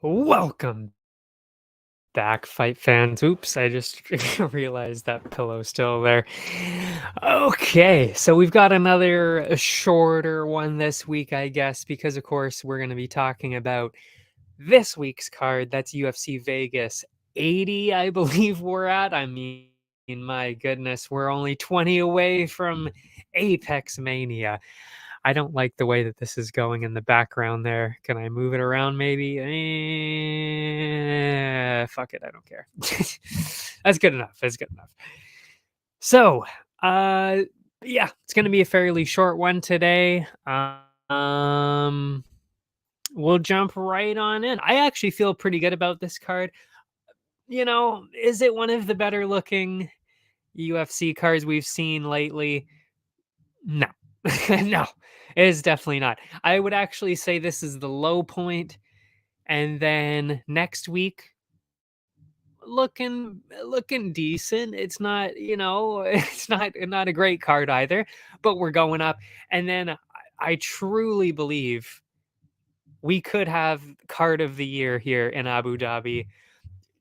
Welcome back, fight fans. Oops, I just realized that pillow's still there. Okay, so we've got another shorter one this week, I guess, because of course we're going to be talking about this week's card. That's UFC Vegas 80, I believe we're at. I mean, my goodness, we're only 20 away from Apex Mania. I don't like the way that this is going in the background there. Can I move it around maybe? Fuck it, I don't care. That's good enough. That's good enough. So, uh yeah, it's going to be a fairly short one today. Um we'll jump right on in. I actually feel pretty good about this card. Is it one of the better looking UFC cards we've seen lately? No. No, it is definitely not. I would actually say this is the low point, and then next week looking decent. It's not, it's not a great card either, but we're going up. And then I truly believe we could have card of the year here in Abu Dhabi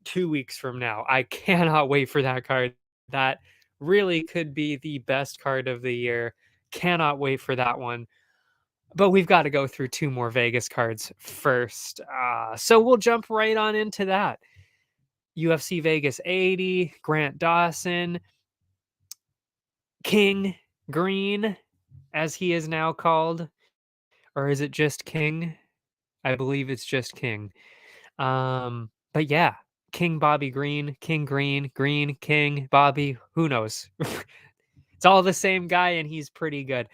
2 weeks from now. I cannot wait for that card. That really could be the best card of the year. Cannot wait for that one. But we've got to go through two more Vegas cards first. So we'll jump right on into that. UFC Vegas 80, Grant Dawson, King Green, as he is now called. Or is it just King? I believe it's just King. But yeah, King Bobby Green, King Green, Green, King, Bobby, who knows? It's all the same guy, and he's pretty good.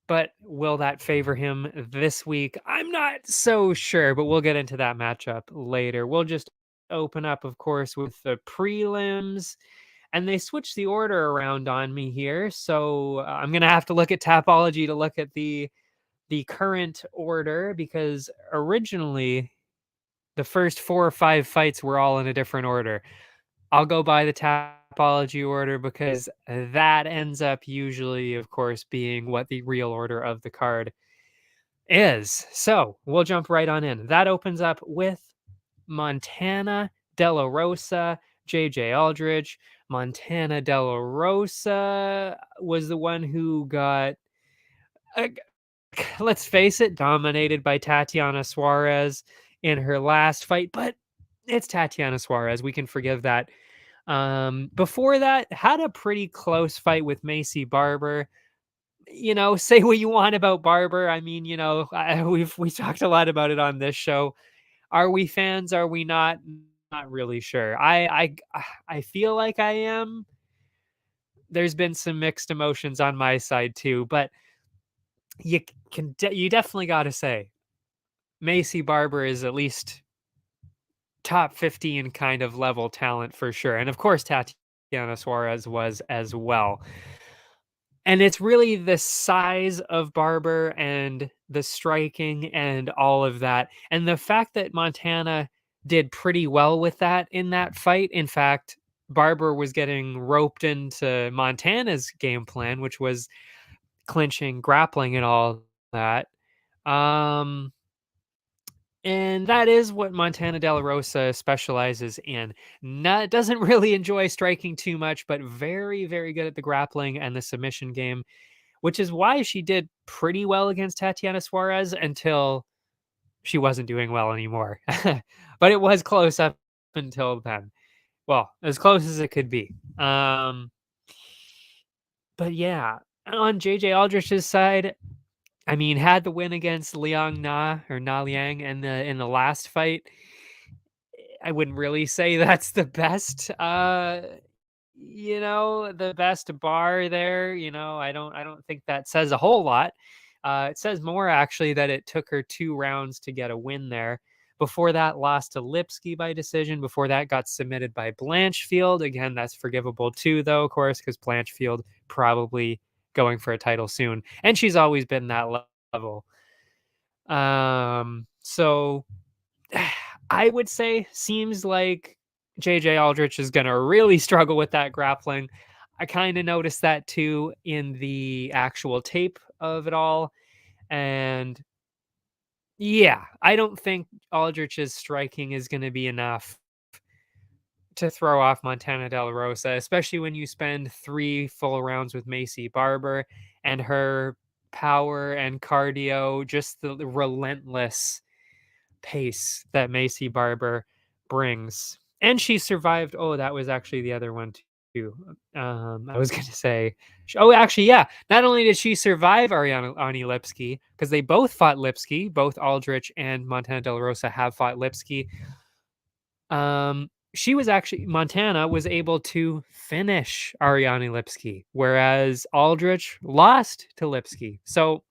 But will that favor him this week? I'm not so sure, but we'll get into that matchup later. We'll just open up, of course, with the prelims. And they switched the order around on me here. So I'm going to have to look at Tapology to look at the current order, because originally the first 4 or 5 fights were all in a different order. I'll go by the Tapology order because that ends up usually, of course, being what the real order of the card is. So we'll jump right on in. That opens up with Montana De La Rosa, JJ Aldridge. Montana De La Rosa was the one who got, uh, let's face it, dominated by Tatiana Suarez in her last fight, but it's Tatiana Suarez. We can forgive that. Before that, had a pretty close fight with Macy Barber. Say what you want about Barber. I mean, we talked a lot about it on this show. Are we fans? Are we not? Not really sure. I feel like I am. There's been some mixed emotions on my side too, but you definitely got to say Macy Barber is at least top 15 kind of level talent for sure. And of course, Tatiana Suarez was as well. And it's really the size of Barber and the striking and all of that. And the fact that Montana did pretty well with that in that fight. In fact, Barber was getting roped into Montana's game plan, which was clinching, grappling, and all that. Um, and that is what Montana De La Rosa specializes in. Doesn't really enjoy striking too much, but very, very good at the grappling and the submission game, which is why she did pretty well against Tatiana Suarez until she wasn't doing well anymore. But it was close up until then. Well, as close as it could be. But yeah, on JJ Aldrich's side, I mean, had the win against Liang Na or Na Liang in the last fight. I wouldn't really say that's the best the best bar there. I don't think that says a whole lot. It says more actually that it took her 2 rounds to get a win there. Before that, lost to Lipsky by decision. Before that, got submitted by Blanchfield. Again, that's forgivable too, though, of course, because Blanchfield probably going for a title soon, and she's always been that level. So I would say seems like JJ Aldrich is going to really struggle with that grappling. I kind of noticed that too in the actual tape of it all. And Yeah, I don't think Aldrich's striking is gonna be enough to throw off Montana De La Rosa, especially when you spend 3 full rounds with Macy Barber and her power and cardio, just the relentless pace that Macy Barber brings. And she survived. Oh, that was actually the other one too. I was going to say, oh, actually, yeah. Not only did she survive Ariana Ani Lipski, because they both fought Lipski, both Aldrich and Montana De La Rosa have fought Lipski. She was actually Montana was able to finish Ariane Lipski, whereas Aldrich lost to Lipski. So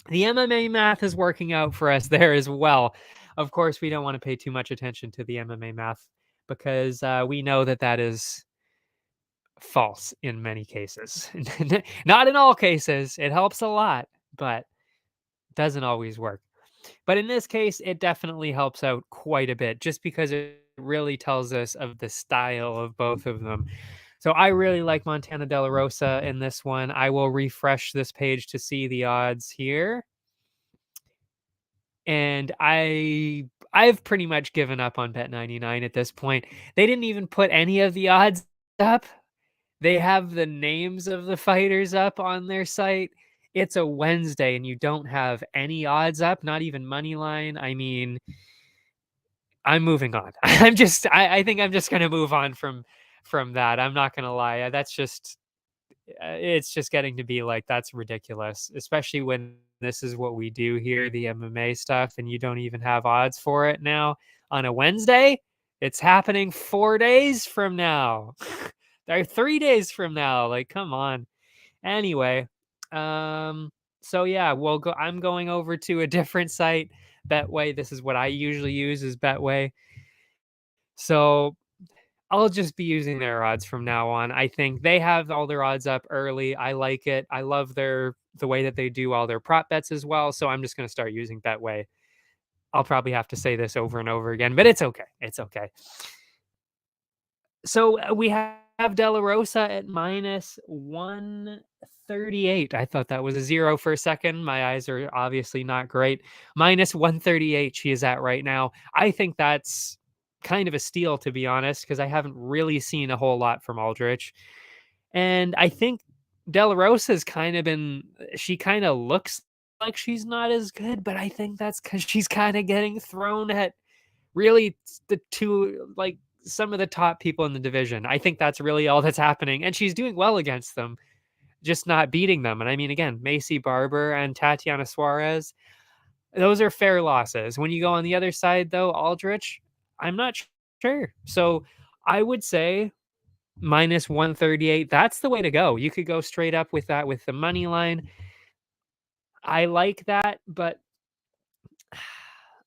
the MMA math is working out for us there as well. Of course, we don't want to pay too much attention to the MMA math because we know that that is false in many cases. Not in all cases. It helps a lot, but doesn't always work. But in this case, it definitely helps out quite a bit just because it really tells us of the style of both of them. So I really like Montana De La Rosa in this one. I will refresh this page to see the odds here. And I've pretty much given up on Bet99 at this point. They didn't even put any of the odds up. They have the names of the fighters up on their site. It's a Wednesday and you don't have any odds up, not even money line. I mean, I'm moving on. I think I'm just gonna move on from that. I'm not gonna lie. That's just it's just getting to be like that's ridiculous, especially when this is what we do here, the MMA stuff, and you don't even have odds for it now on a Wednesday. It's happening 4 days from now. Or 3 days from now. Like, come on. Anyway, so yeah, we'll go. I'm going over to a different site, Betway. This is what I usually use is Betway. So I'll just be using their odds from now on. I think they have all their odds up early. I like it. I love the way that they do all their prop bets as well. So I'm just going to start using Betway. I'll probably have to say this over and over again, but it's okay. It's okay. So we have De La Rosa at minus 138. I thought that was a zero for a second. My eyes are obviously not great. Minus 138 she is at right now. I think that's kind of a steal, to be honest, because I haven't really seen a whole lot from Aldrich. And I think De La Rosa's kind of been, she kind of looks like she's not as good, but I think that's because she's kind of getting thrown at really the two, like some of the top people in the division. I think that's really all that's happening. And she's doing well against them, just not beating them. And I mean, again, Macy Barber and Tatiana Suarez, those are fair losses. When you go on the other side, though, Aldrich, I'm not sure. So I would say minus 138. That's the way to go. You could go straight up with that with the money line. I like that, but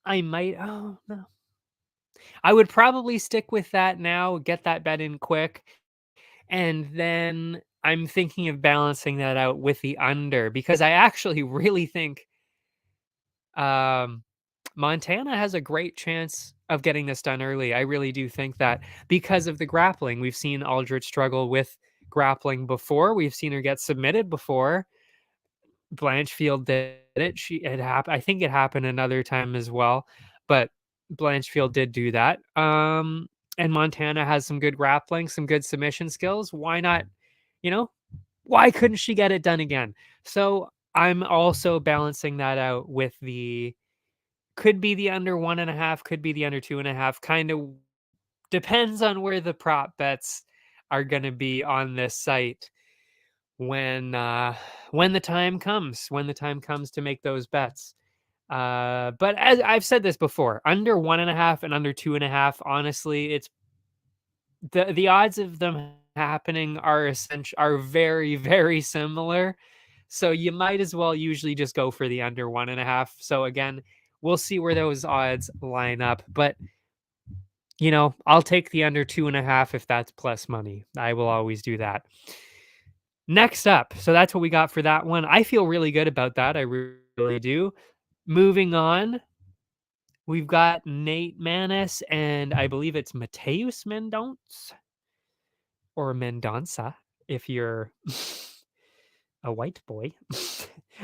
I might. Oh, no. I would probably stick with that now, get that bet in quick. And then I'm thinking of balancing that out with the under because I actually really think um, Montana has a great chance of getting this done early. I really do think that because of the grappling. We've seen Aldrich struggle with grappling before. We've seen her get submitted before. Blanchfield did it. It happened. I think it happened another time as well, but Blanchfield did do that. And Montana has some good grappling, some good submission skills. Why not? You know, why couldn't she get it done again? So I'm also balancing that out with the could be the under 1.5, could be the under 2.5. Kind of depends on where the prop bets are going to be on this site when the time comes, to make those bets. But as I've said this before, under 1.5 and under 2.5, honestly, it's the odds of them happening are very, very similar. So you might as well usually just go for the under 1.5. So again, we'll see where those odds line up. But I'll take the under 2.5 if that's plus money. I will always do that. Next up, so that's what we got for that one. I feel really good about that. I really do. Moving on, we've got Nate Manis and I believe it's Mateus Mendonce or Mendonça if you're A white boy?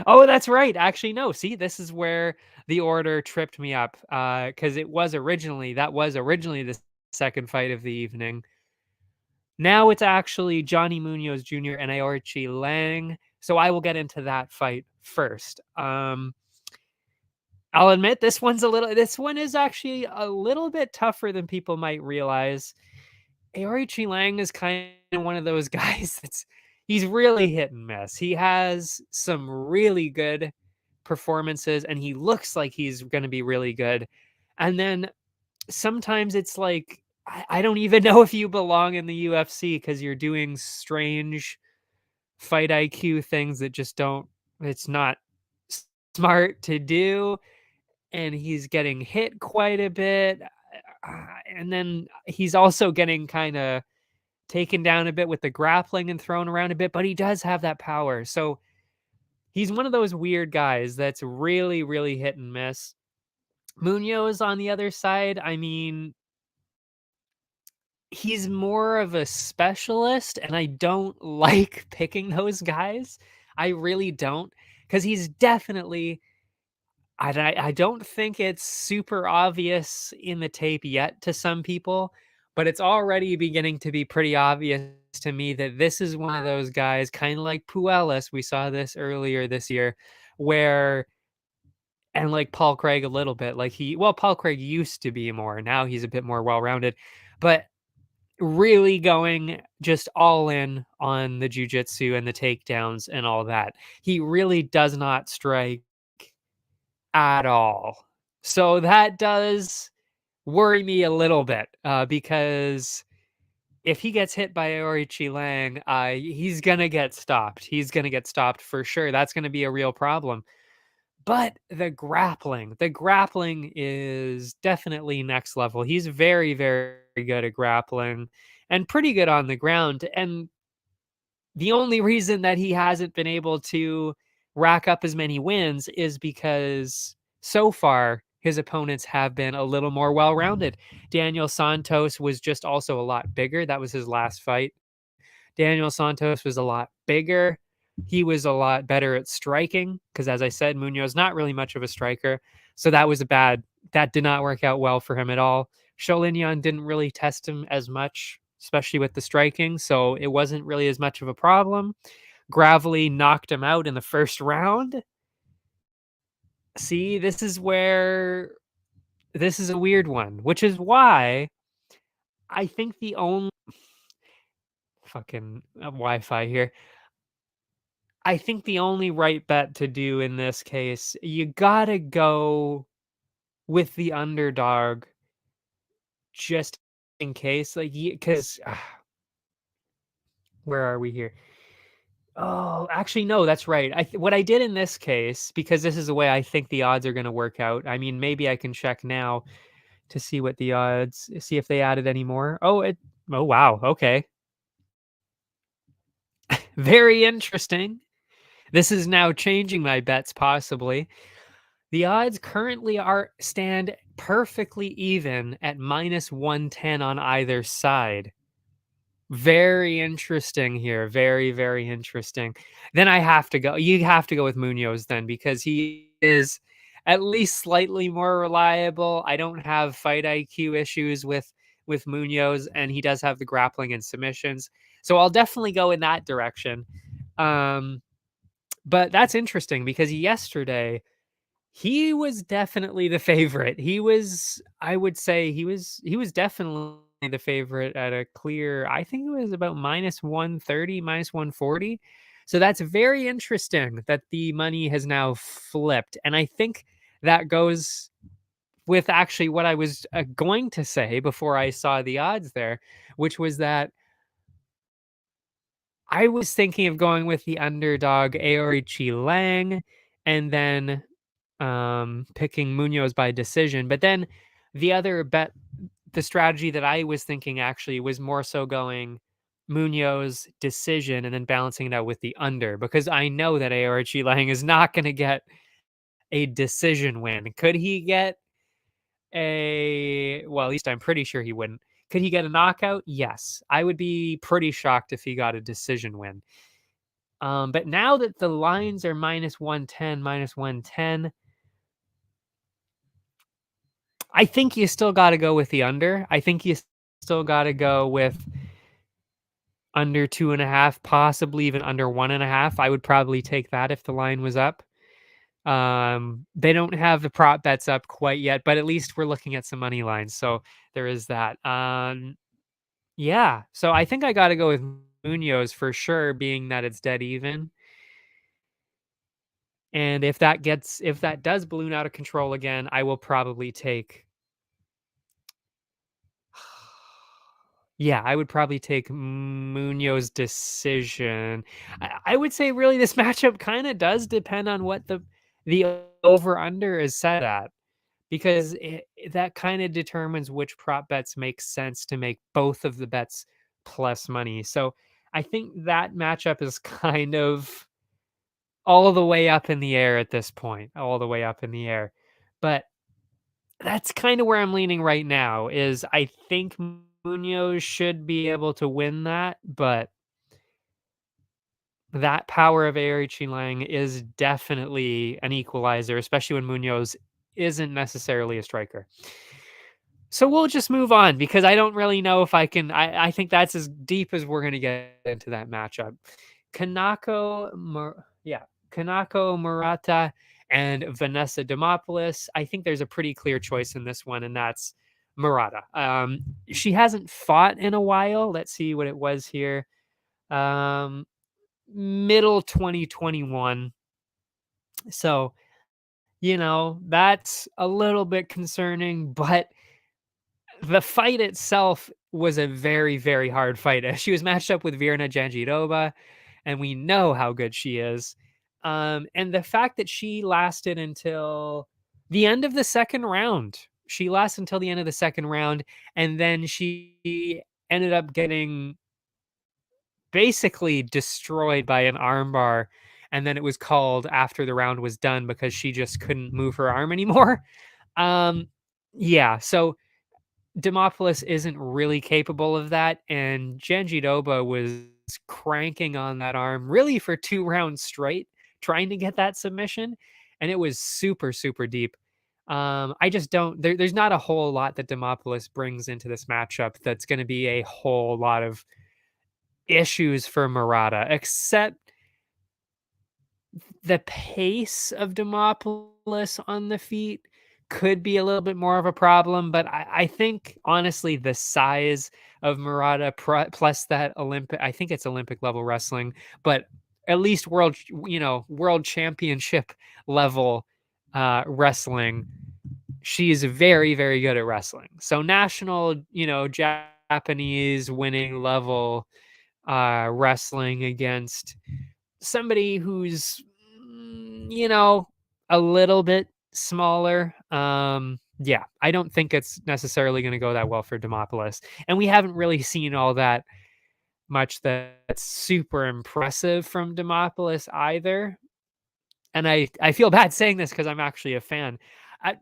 Oh, that's right. Actually, no. See, this is where the order tripped me up. Because that was originally the second fight of the evening. Now it's actually Johnny Munoz Jr. and Aorichi Lang. So I will get into that fight first. I'll admit this one is actually a little bit tougher than people might realize. Aorichi Lang is kind of one of those guys he's really hit and miss. He has some really good performances and he looks like he's going to be really good. And then sometimes it's like I don't even know if you belong in the UFC because you're doing strange fight IQ things that just don't it's not smart to do, and he's getting hit quite a bit. And then he's also getting kind of taken down a bit with the grappling and thrown around a bit, but he does have that power. So he's one of those weird guys that's really, really hit and miss. Munoz on the other side, I mean, he's more of a specialist, and I don't like picking those guys. I really don't, because he's definitely I don't think it's super obvious in the tape yet to some people, but it's already beginning to be pretty obvious to me that this is one of those guys, kind of like Puelas. We saw this earlier this year, where and like Paul Craig a little bit, Paul Craig used to be more. Now he's a bit more well-rounded, but really going just all in on the jujitsu and the takedowns and all that. He really does not strike at all. So that does worry me a little bit because if he gets hit by Aorichi Lang, he's going to get stopped. He's going to get stopped for sure. That's going to be a real problem. But the grappling is definitely next level. He's very, very good at grappling and pretty good on the ground. And the only reason that he hasn't been able to rack up as many wins is because so far his opponents have been a little more well-rounded. Daniel Santos was just also a lot bigger. That was his last fight. Daniel Santos was a lot bigger. He was a lot better at striking because, as I said, Munoz not really much of a striker. So that did not work out well for him at all. Sholinyan didn't really test him as much, especially with the striking. So it wasn't really as much of a problem. Gravely knocked him out in the first round. See, this is a weird one, which is why I think the only fucking Wi-Fi here. I think the only right bet to do in this case, you gotta go with the underdog just in case, because where are we here? Oh, actually, no, that's right. What I did in this case, because this is the way I think the odds are going to work out. I mean, maybe I can check now to see what the odds, see if they added any more. Oh wow, okay, very interesting. This is now changing my bets possibly. The odds currently stand perfectly even at -110 on either side. Very interesting here. Very, very interesting. Then you have to go with Munoz then because he is at least slightly more reliable. I don't have fight IQ issues with Munoz, and he does have the grappling and submissions. So I'll definitely go in that direction. Um, but that's interesting because yesterday he was definitely the favorite. I would say he was definitely the favorite at a clear, I think it was about -130, -140. So that's very interesting that the money has now flipped. And I think that goes with actually what I was going to say before I saw the odds there, which was that I was thinking of going with the underdog Aorichi Lang and then picking Munoz by decision. But then the strategy that I was thinking actually was more so going Munoz decision and then balancing it out with the under because I know that Aorichi Lang is not going to get a decision win. Could he get well, at least I'm pretty sure he wouldn't. Could he get a knockout? Yes. I would be pretty shocked if he got a decision win. But now that the lines are minus 110, I think you still got to go with the under. I think you still got to go with under 2.5, possibly even under 1.5. I would probably take that if the line was up. They don't have the prop bets up quite yet, but at least we're looking at some money lines. So there is that. Yeah. So I think I got to go with Munoz for sure, being that it's dead even. And if that does balloon out of control again, I will probably take. Yeah, I would probably take Munoz decision. I would say really this matchup kind of does depend on what the over under is set at, because that kind of determines which prop bets make sense to make both of the bets plus money. So I think that matchup is kind of all the way up in the air at this point, all the way up in the air. But that's kind of where I'm leaning right now. Is I think Munoz should be able to win that, but that power of Airi Chilang is definitely an equalizer, especially when Munoz isn't necessarily a striker. So we'll just move on because I don't really know if I can. I think that's as deep as we're going to get into that matchup. Yeah, Kanako Murata and Vanessa Demopoulos. I think there's a pretty clear choice in this one, and that's Murata. She hasn't fought in a while. Let's see what it was here. Um, Middle 2021. So, that's a little bit concerning, but the fight itself was a very, very hard fight. She was matched up with Virna Jandiroba, and we know how good she is. And the fact that she lasted until the end of the second round, she lasted until the end of the second round, and then she ended up getting basically destroyed by an armbar. And then it was called after the round was done because she just couldn't move her arm anymore. Um, yeah, so Demopoulos isn't really capable of that, and Janjidoba was cranking on that arm really for 2 rounds straight, trying to get that submission, and it was super, super deep. I just don't there's not a whole lot that Demopoulos brings into this matchup that's gonna be a whole lot of issues for Murata, except the pace of Demopoulos on the feet could be a little bit more of a problem, but I think honestly the size of Murata plus that Olympic, I think it's Olympic level wrestling, but at least world championship level wrestling, she's very, very good at wrestling. So national, Japanese winning level wrestling against somebody who's a little bit smaller. Yeah, I don't think it's necessarily going to go that well for Demopoulos, and we haven't really seen all that much that's super impressive from Demopoulos either. And I feel bad saying this because I'm actually a fan. I,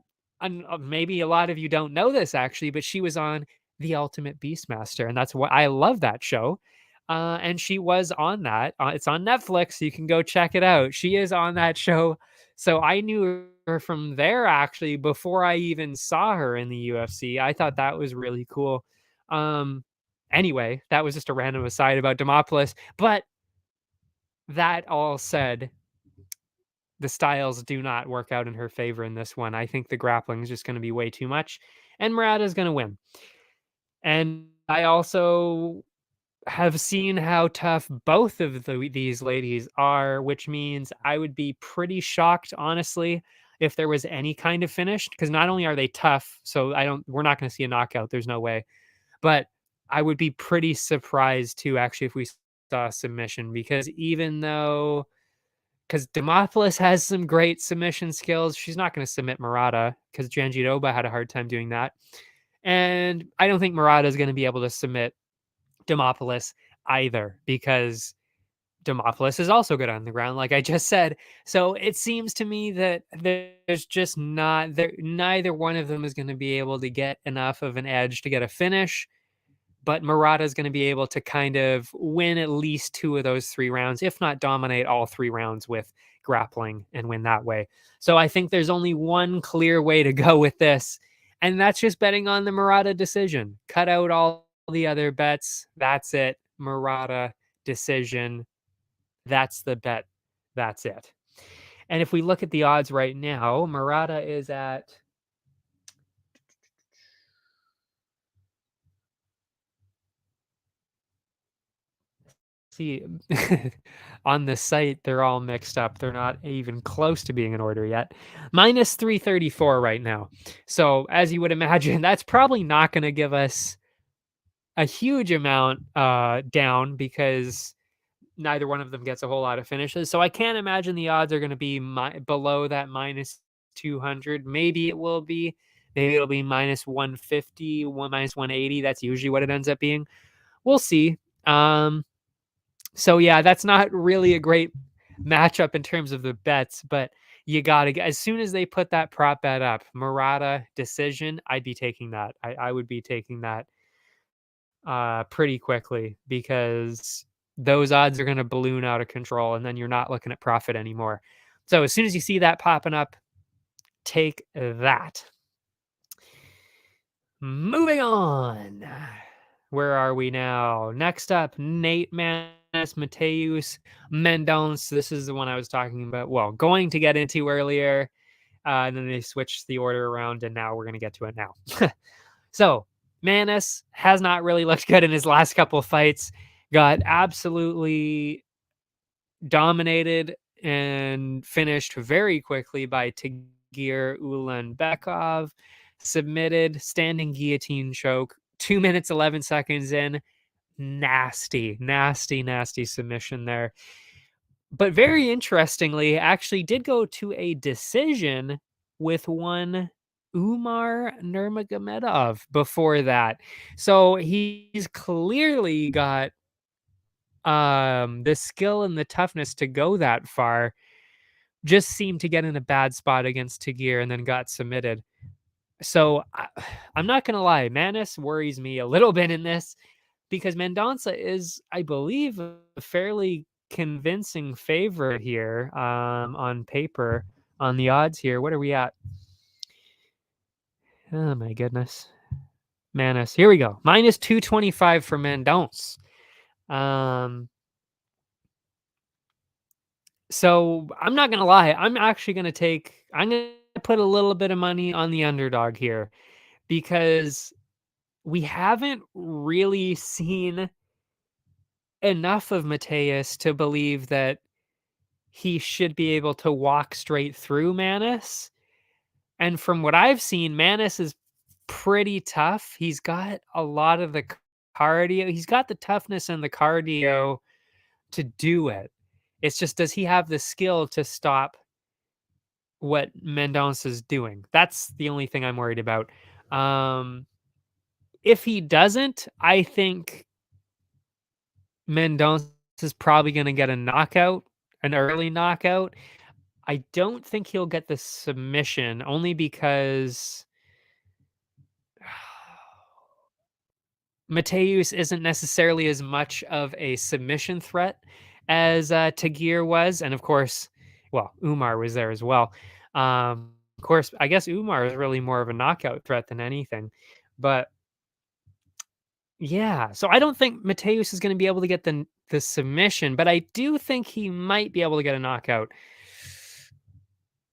maybe a lot of you don't know this actually, but she was on The Ultimate Beastmaster, and that's what I love that show. And she was on that. It's on Netflix. So you can go check it out. She is on that show. So I knew her from there actually before I even saw her in the UFC. I thought that was really cool. Anyway, that was just a random aside about Demopoulos. But that all said, the styles do not work out in her favor in this one. I think the grappling is just going to be way too much, and Murata is going to win. And I also have seen how tough both of these ladies are, which means I would be pretty shocked, honestly, if there was any kind of finish. Because not only are they tough, so we're not going to see a knockout. There's no way. But I would be pretty surprised too, actually, if we saw a submission. Because Demopoulos has some great submission skills, she's not going to submit Murata because Janjiroba had a hard time doing that. And I don't think Murata is going to be able to submit Demopoulos either because Demopoulos is also good on the ground, like I just said. So it seems to me that there's just not there. Neither one of them is going to be able to get enough of an edge to get a finish. but Murata is going to be able to kind of win at least 2 of those 3 rounds, if not dominate all 3 rounds with grappling and win that way. So I think there's only one clear way to go with this, and that's just betting on the Murata decision. Cut out all the other bets. That's it. Murata decision. That's the bet. That's it. And if we look at the odds right now, Murata is at see on the site they're all mixed up. They're not even close to being in order yet. Minus 334 right now. So as you would imagine, that's probably not going to give us a huge amount down because neither one of them gets a whole lot of finishes. So I can't imagine the odds are going to be below that minus 200. Maybe it will be. Maybe it'll be minus 150, minus 180. That's usually what it ends up being. We'll see. So yeah, that's not really a great matchup in terms of the bets, but you got to, as soon as they put that prop bet up, Murata decision, I'd be taking that. I would be taking that pretty quickly because those odds are going to balloon out of control and then you're not looking at profit anymore. So as soon as you see that popping up, take that. Moving on. Where are we now? Next up, Nate Maness, Mateus Mendonce. This is the one I was talking about. Well, going to get into earlier. And then they switched the order around, and now we're going to get to it now. So, Maness has not really looked good in his last couple of fights. Got absolutely dominated and finished very quickly by Tagir Ulanbekov. Submitted, standing guillotine choke, 2 minutes, 11 seconds in. Nasty submission there. But very interestingly, actually did go to a decision with one Umar Nurmagomedov before that. So he's clearly got the skill and the toughness to go that far. Just seemed to get in a bad spot against Tagir and then got submitted. So I'm not going to lie, Maness worries me a little bit in this because Mendonça is, I believe, a fairly convincing favorite here on paper, on the odds here. What are we at? Oh, my goodness. Maness. Here we go. Minus 225 for Mendonça. So I'm not going to lie. I'm going to put a little bit of money on the underdog here because we haven't really seen enough of Mateus to believe that he should be able to walk straight through Maness. And from what I've seen, Maness is pretty tough. He's got a lot of the cardio. He's got the toughness and the cardio to do it. It's just, does he have the skill to stop what Mendonça is doing? That's the only thing I'm worried about. If he doesn't, I think Mendonça is probably going to get a knockout, an early knockout. I don't think he'll get the submission only because Mateus isn't necessarily as much of a submission threat as Tagir was. And of course, well, Umar was there as well. Of course, I guess Umar is really more of a knockout threat than anything. But yeah, so I don't think Mateus is going to be able to get the submission, but I do think he might be able to get a knockout.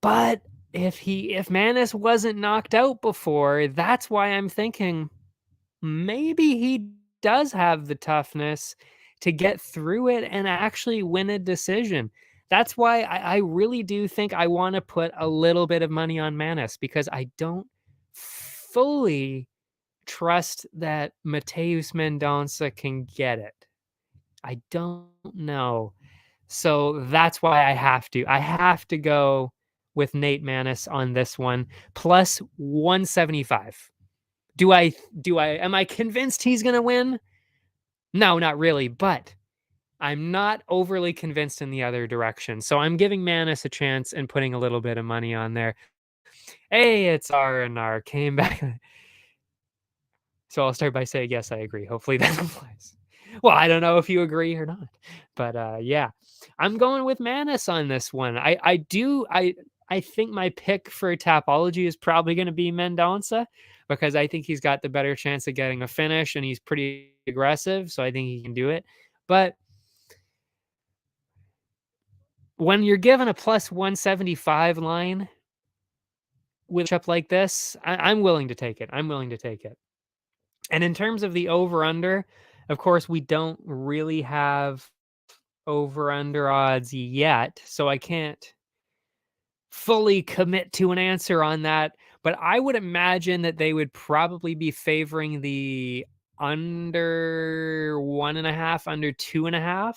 But if Maness wasn't knocked out before, that's why I'm thinking maybe he does have the toughness to get through it and actually win a decision. That's why I really do think I want to put a little bit of money on Maness because I don't fully trust that Mateus Mendonça can get it. I don't know. So that's why I have to go with Nate Maness on this one plus 175. Am I convinced he's going to win? No, not really, but I'm not overly convinced in the other direction. So I'm giving Maness a chance and putting a little bit of money on there. Hey, it's R&R came back. So I'll start by saying, yes, I agree. Hopefully that applies. Well, I don't know if you agree or not, but yeah, I'm going with Manis on this one. I think my pick for Tapology is probably going to be Mendonça because I think he's got the better chance of getting a finish and he's pretty aggressive, so I think he can do it. But when you're given a plus 175 line with a matchup like this, I'm willing to take it. I'm willing to take it. And in terms of the over under, of course, we don't really have over under odds yet, so I can't fully commit to an answer on that. But I would imagine that they would probably be favoring the under 1.5, under 2.5.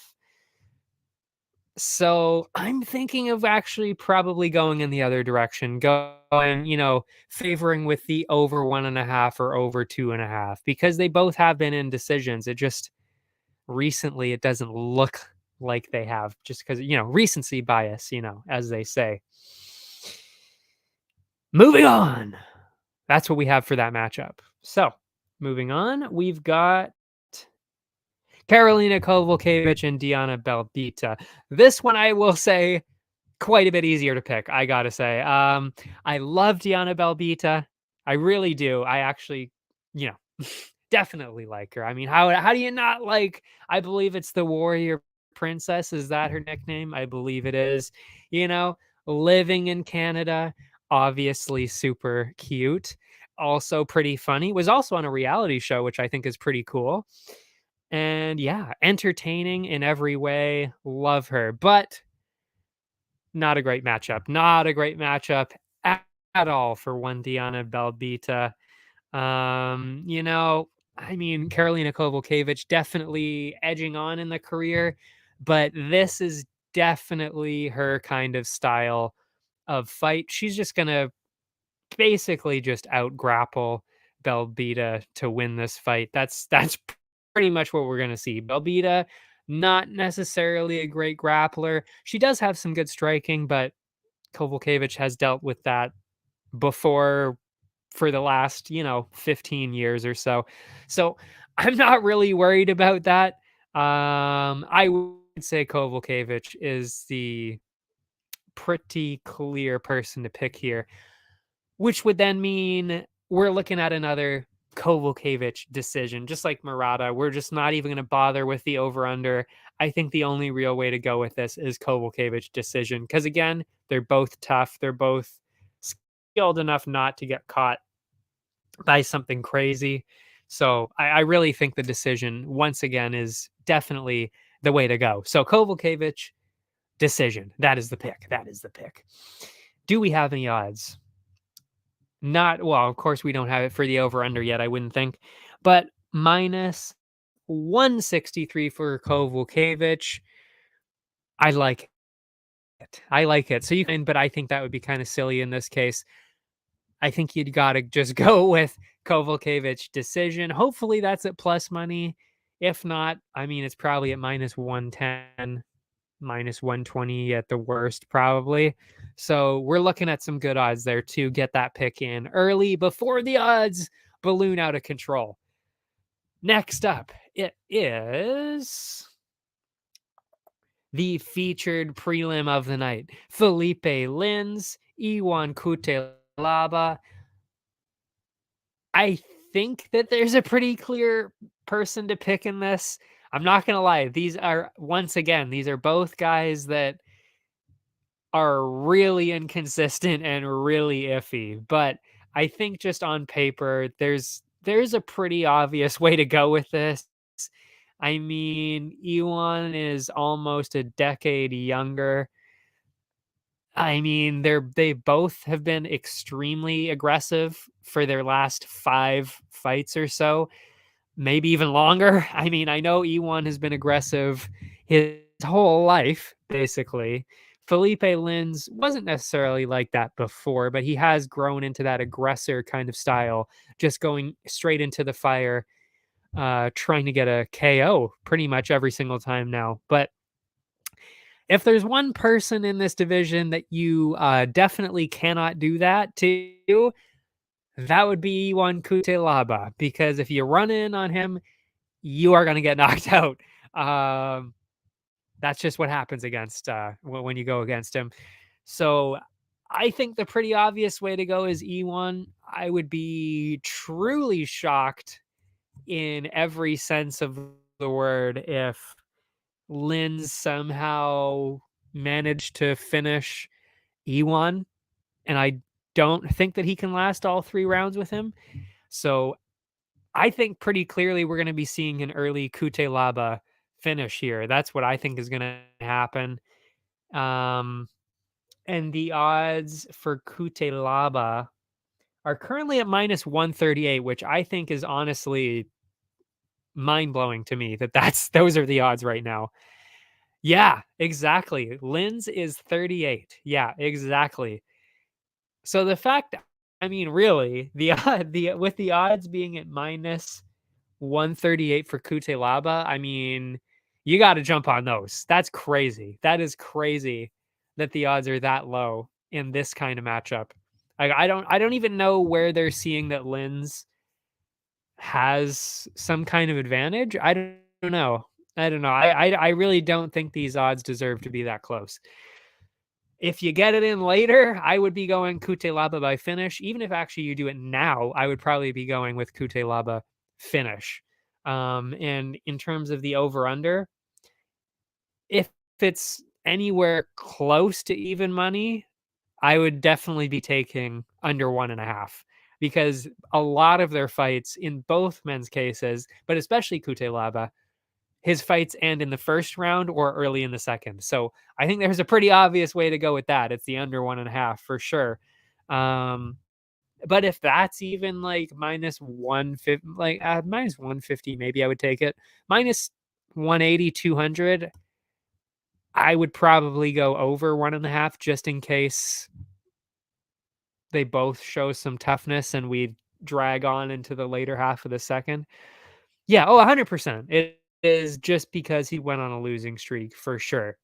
So I'm thinking of actually probably going in the other direction, going, favoring with the over 1.5 or over 2.5, because they both have been in decisions. It just recently, it doesn't look like they have, just because, recency bias, as they say. Moving on. That's what we have for that matchup. So moving on, we've got Karolina Kowalkiewicz and Diana Belbita. This one, I will say, quite a bit easier to pick, I gotta say. I love Diana Belbita. I really do. I actually, you know, definitely like her. I mean, how do you not like? I believe it's the Warrior Princess. Is that her nickname? I believe it is. Living in Canada, obviously super cute. Also pretty funny. Was also on a reality show, which I think is pretty cool. And yeah, entertaining in every way. Love her. But not a great matchup. Not a great matchup at all for one Diana Belbita. I mean, Karolina Kowalkiewicz definitely edging on in the career, but this is definitely her kind of style of fight. She's just gonna basically just out grapple Belbita to win this fight. That's pretty much what we're gonna see. Belbita, not necessarily a great grappler. She does have some good striking, but Kowalkiewicz has dealt with that before for the last, 15 years or so. So I'm not really worried about that. I would say Kowalkiewicz is the pretty clear person to pick here, which would then mean we're looking at another Kowalkiewicz decision, just like Murata. We're just not even going to bother with the over under. I think the only real way to go with this is Kowalkiewicz decision because, again, they're both tough. They're both skilled enough not to get caught by something crazy. So I really think the decision, once again, is definitely the way to go. So Kowalkiewicz decision. That is the pick. That is the pick. Do we have any odds? Not well, of course we don't have it for the over under yet, I wouldn't think. But minus 163 for Kowalkiewicz. I like it. I like it. So you can, but I think that would be kind of silly in this case. I think you'd got to just go with Kowalkiewicz decision. Hopefully that's at plus money. If not, I mean, it's probably at minus 110, minus 120 at the worst, probably. So we're looking at some good odds there to get that pick in early before the odds balloon out of control. Next up, it is the featured prelim of the night. Felipe Lins, Iwan Kutelaba. I think that there's a pretty clear person to pick in this. I'm not going to lie. These are, once again, these are both guys that are really inconsistent and really iffy. But I think just on paper, there's a pretty obvious way to go with this. I mean, Ewan is almost a decade younger. I mean, they both have been extremely aggressive for their last 5 fights or so, maybe even longer. I mean, I know Ewan has been aggressive his whole life, basically. Felipe Lins wasn't necessarily like that before, but he has grown into that aggressor kind of style, just going straight into the fire, trying to get a KO pretty much every single time now. But if there's one person in this division that you definitely cannot do that to, that would be Iwan Kutelaba, because if you run in on him, you are going to get knocked out. Um, that's just what happens against when you go against him. So I think the pretty obvious way to go is E1. I would be truly shocked in every sense of the word if Lins somehow managed to finish E1, and I don't think that he can last all 3 rounds with him. So I think pretty clearly we're going to be seeing an early Kutelaba finish here. That's what I think is going to happen. Um, and the odds for Kutelaba are currently at minus 138, which I think is honestly mind blowing to me that those are the odds right now. Yeah, exactly. Linz is 38. Yeah, exactly. So the fact, I mean, really, the with the odds being at minus 138 for Kutelaba, I mean, you got to jump on those. That's crazy. That is crazy that the odds are that low in this kind of matchup. I don't even know where they're seeing that Linz has some kind of advantage. I don't know. I don't know. I really don't think these odds deserve to be that close. If you get it in later, I would be going Kutelaba by finish. Even if actually you do it now, I would probably be going with Kutelaba finish. And in terms of the over under, if it's anywhere close to even money, I would definitely be taking under 1.5, because a lot of their fights in both men's cases, but especially Kutelaba, his fights end in the first round or early in the second. So I think there's a pretty obvious way to go with that. It's the under 1.5 for sure. Um, but if that's even like minus 150, like minus 150, maybe I would take it. Minus 180, 200, I would probably go over 1.5 just in case they both show some toughness and we drag on into the later half of the second. Yeah, 100%. It is just because he went on a losing streak for sure.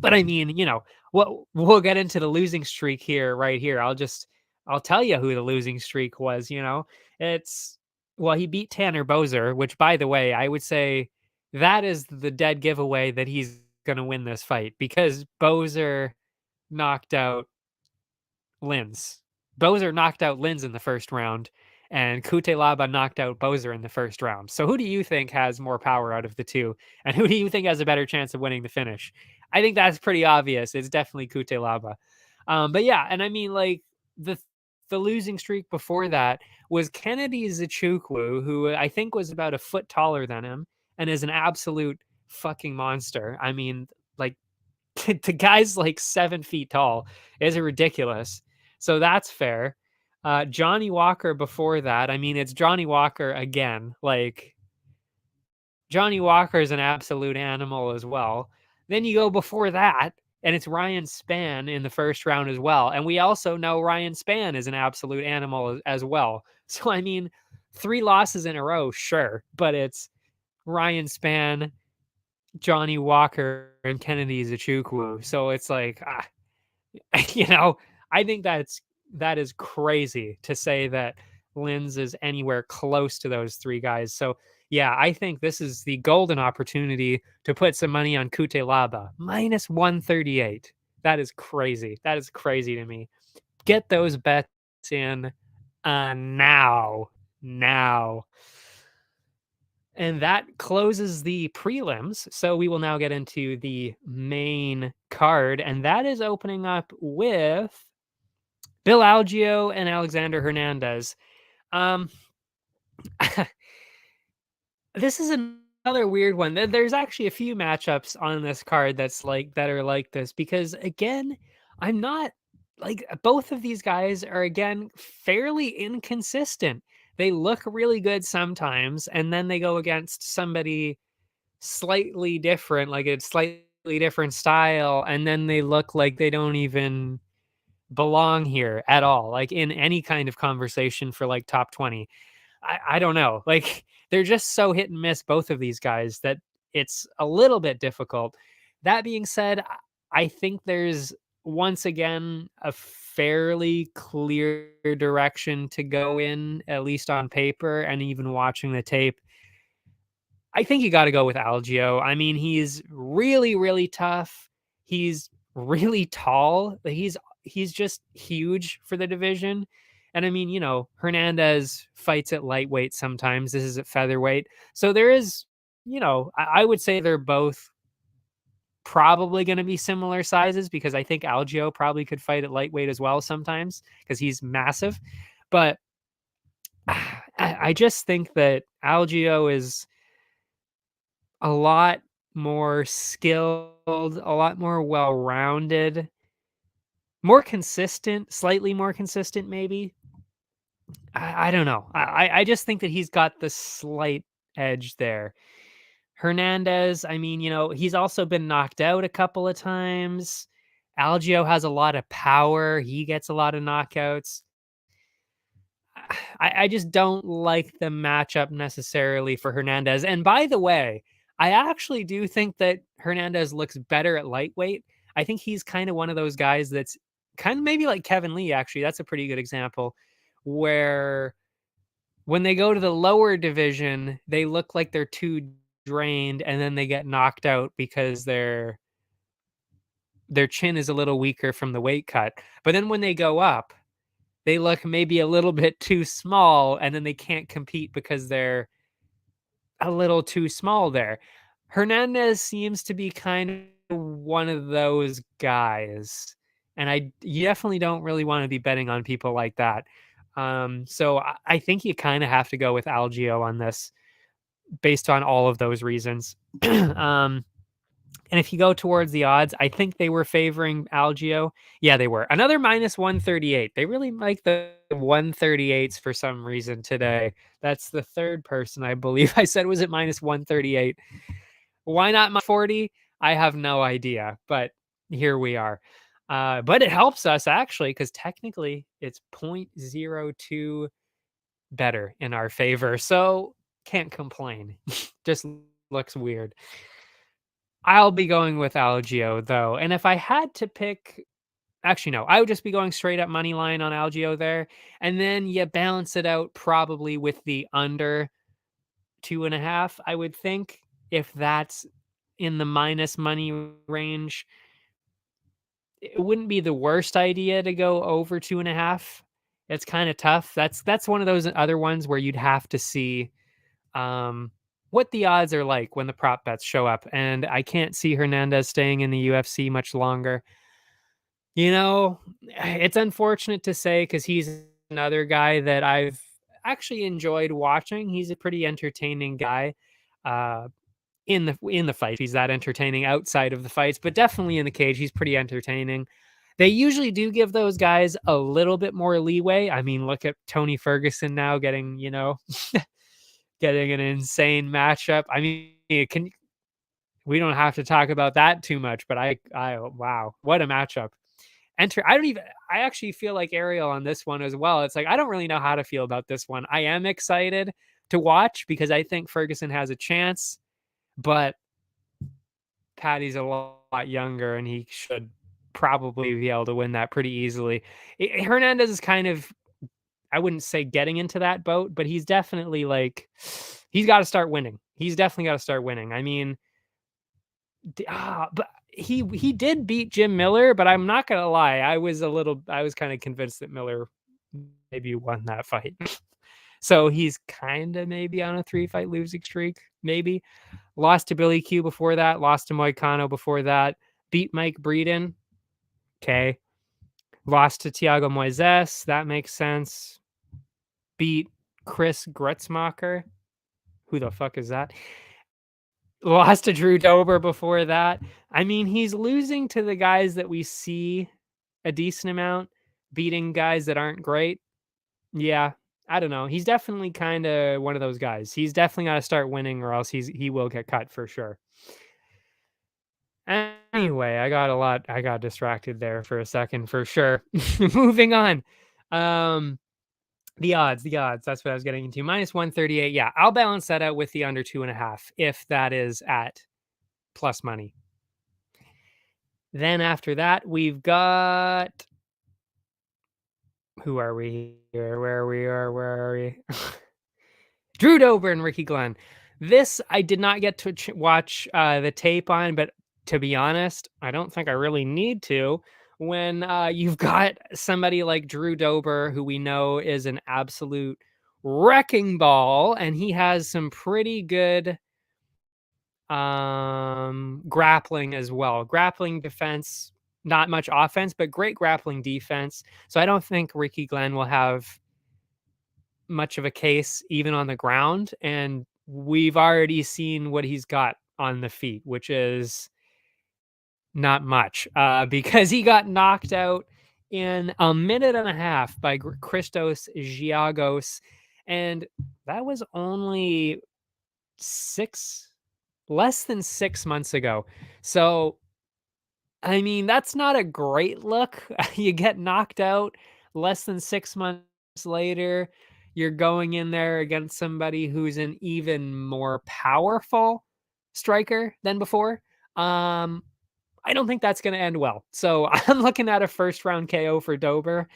But I mean, we'll get into the losing streak here right here. I'll tell you who the losing streak was. It's well, he beat Tanner Boser, which by the way, I would say that is the dead giveaway that he's going to win this fight, because Boser knocked out Linz. Boser knocked out Linz in the first round, and Kutelaba knocked out Boser in the first round. So who do you think has more power out of the two? And who do you think has a better chance of winning the finish? I think that's pretty obvious. It's definitely Kutelaba. But yeah, and I mean, like, the losing streak before that was Kennedy Zachukwu, who I think was about a foot taller than him and is an absolute fucking monster. I mean, like, the guy's like 7 feet tall. Is it ridiculous? So that's fair. Johnny Walker before that. I mean, it's Johnny Walker again. Like, Johnny Walker is an absolute animal as well. Then you go before that, and it's Ryan Spann in the first round as well. And we also know Ryan Spann is an absolute animal as well. So, I mean, 3 losses in a row, sure. But it's Ryan Spann, Johnny Walker, and Kennedy Zachukwu. So it's like, you know, I think that is crazy to say that Linz is anywhere close to those 3 guys. So yeah, I think this is the golden opportunity to put some money on Kutelaba. Minus 138. That is crazy. That is crazy to me. Get those bets in now. Now. And that closes the prelims. So we will now get into the main card, and that is opening up with Bill Algeo and Alexander Hernandez. Um, this is another weird one. There's actually a few matchups on this card that are like this, because again, I'm not like, both of these guys are again fairly inconsistent. They look really good sometimes, and then they go against somebody slightly different, like a slightly different style, and then they look like they don't even belong here at all, like in any kind of conversation for like top 20. I don't know. Like, they're just so hit and miss, both of these guys, that it's a little bit difficult. That being said, I think there's once again, a fairly clear direction to go in, at least on paper, and even watching the tape. I think you got to go with Algio. I mean, he's really, really tough. He's really tall. He's just huge for the division. And I mean, Hernandez fights at lightweight sometimes. This is at featherweight. So there is, I would say they're both probably going to be similar sizes because I think Algio probably could fight at lightweight as well sometimes because he's massive. But I just think that Algio is a lot more skilled, a lot more well-rounded, more consistent, slightly more consistent maybe. I don't know. I just think that he's got the slight edge there. Hernandez, I mean, he's also been knocked out a couple of times. Algio has a lot of power. He gets a lot of knockouts. I just don't like the matchup necessarily for Hernandez. And by the way, I actually do think that Hernandez looks better at lightweight. I think he's kind of one of those guys that's kind of maybe like Kevin Lee, actually. That's a pretty good example where when they go to the lower division, they look like they're too drained and then they get knocked out because their chin is a little weaker from the weight cut. But then when they go up, they look maybe a little bit too small and then they can't compete because they're a little too small there. Hernandez seems to be kind of one of those guys. And you definitely don't really want to be betting on people like that. So I think you kind of have to go with Algio on this based on all of those reasons. And if you go towards the odds, I think they were favoring Algio. Yeah, they were. Another minus 138. They really like the 138s for some reason today. That's the third person I believe I said was at minus 138. Why not my 40? I have no idea, but here we are. But it helps us actually because technically it's 0.02 better in our favor. So can't complain. Just looks weird. I'll be going with Algio though. And if I had to pick, actually, no, I would just be going straight up money line on Algio there. And then you balance it out probably with the under 2.5, I would think, if that's in the minus money range. It wouldn't be the worst idea to go over 2.5. It's kind of tough. That's one of those other ones where you'd have to see what the odds are like when the prop bets show up. And I can't see Hernandez staying in the UFC much longer. It's unfortunate to say because he's another guy that I've actually enjoyed watching. He's a pretty entertaining guy. In the fight, he's that entertaining outside of the fights, but definitely in the cage, he's pretty entertaining. They usually do give those guys a little bit more leeway. I mean, look at Tony Ferguson now getting, getting an insane matchup. I mean, we don't have to talk about that too much, but I wow, what a matchup. I actually feel like Ariel on this one as well. It's like, I don't really know how to feel about this one. I am excited to watch because I think Ferguson has a chance, but Patty's a lot younger and he should probably be able to win that pretty easily. Hernandez is kind of, I wouldn't say getting into that boat, but he's definitely like, he's got to start winning. He's definitely got to start winning. I mean, but he did beat Jim Miller, but I'm not gonna lie, I was kind of convinced that Miller maybe won that fight. So he's kind of maybe on a 3-fight losing streak, maybe. Lost to Billy Q before that, lost to Moicano before that, beat Mike Breeden. Okay. Lost to Thiago Moises, that makes sense. Beat Chris Grutzmacher. Who the fuck is that? Lost to Drew Dober before that. I mean, he's losing to the guys that we see a decent amount, beating guys that aren't great. Yeah, I don't know. He's definitely kind of one of those guys. He's definitely got to start winning or else he will get cut for sure. Anyway, I got distracted there for a second for sure. Moving on. The odds, that's what I was getting into. Minus 138. Yeah, I'll balance that out with the under 2.5 if that is at plus money. Then after that, we've got who are we here? Where are we? Drew Dober and Ricky Glenn. This I did not get to watch the tape on, but to be honest, I don't think I really need to. When you've got somebody like Drew Dober, who we know is an absolute wrecking ball, and he has some pretty good grappling as well. Grappling defense, not much offense, but great grappling defense. So I don't think Ricky Glenn will have much of a case even on the ground, and we've already seen what he's got on the feet, which is not much, because he got knocked out in a minute and a half by Christos Giagos, and that was only less than 6 months ago. So I mean, that's not a great look. You get knocked out less than 6 months later. You're going in there against somebody who's an even more powerful striker than before. I don't think that's going to end well. So I'm looking at a first round KO for Dober.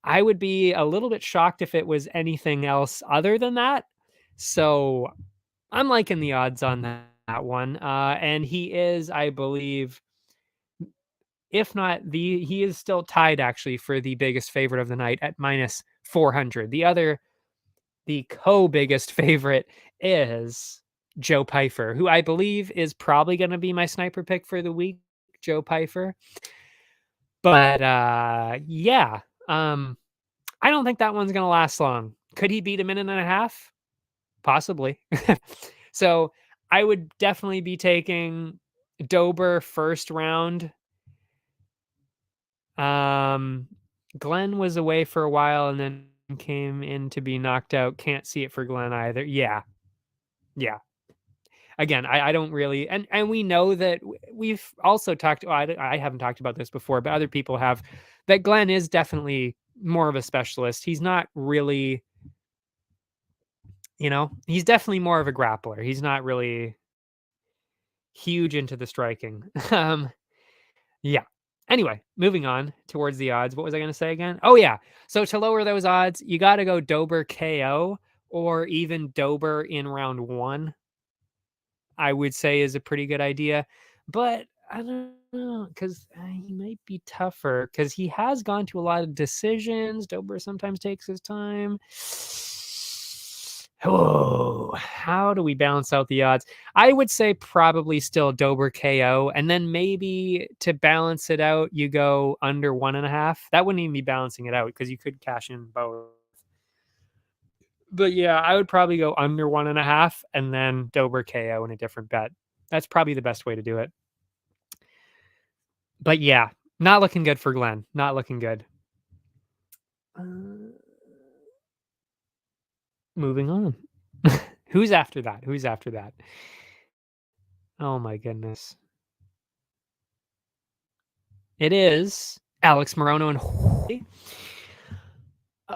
I would be a little bit shocked if it was anything else other than that. So I'm liking the odds on that one. And he is, I believe, if not he is still tied actually for the biggest favorite of the night at minus 400. The co-biggest favorite is Joe Pyfer, who I believe is probably going to be my sniper pick for the week, Joe Pyfer. But yeah, I don't think that one's going to last long. Could he beat a minute and a half? Possibly. So I would definitely be taking Dober first round. Glenn was away for a while and then came in to be knocked out. Can't see it for Glenn either. Yeah. Yeah. Again, I don't really, and we know that we've also talked, I haven't talked about this before, but other people have, that Glenn is definitely more of a specialist. He's not really, he's definitely more of a grappler. He's not really huge into the striking. Um, Yeah. Anyway, moving on towards the odds. What was I going to say again? Oh, yeah. So to lower those odds, you got to go Dober KO or even Dober in round one, I would say is a pretty good idea. But I don't know, because he might be tougher because he has gone to a lot of decisions. Dober sometimes takes his time. Oh, how do we balance out the odds? I would say probably still Dober KO, and then maybe to balance it out, you go under 1.5. That wouldn't even be balancing it out because you could cash in both. But yeah, I would probably go under 1.5 and then Dober KO in a different bet. That's probably the best way to do it. But yeah, not looking good for Glenn. Not looking good. Moving on. Who's after that? Who's after that? Oh my goodness. It is Alex Morono and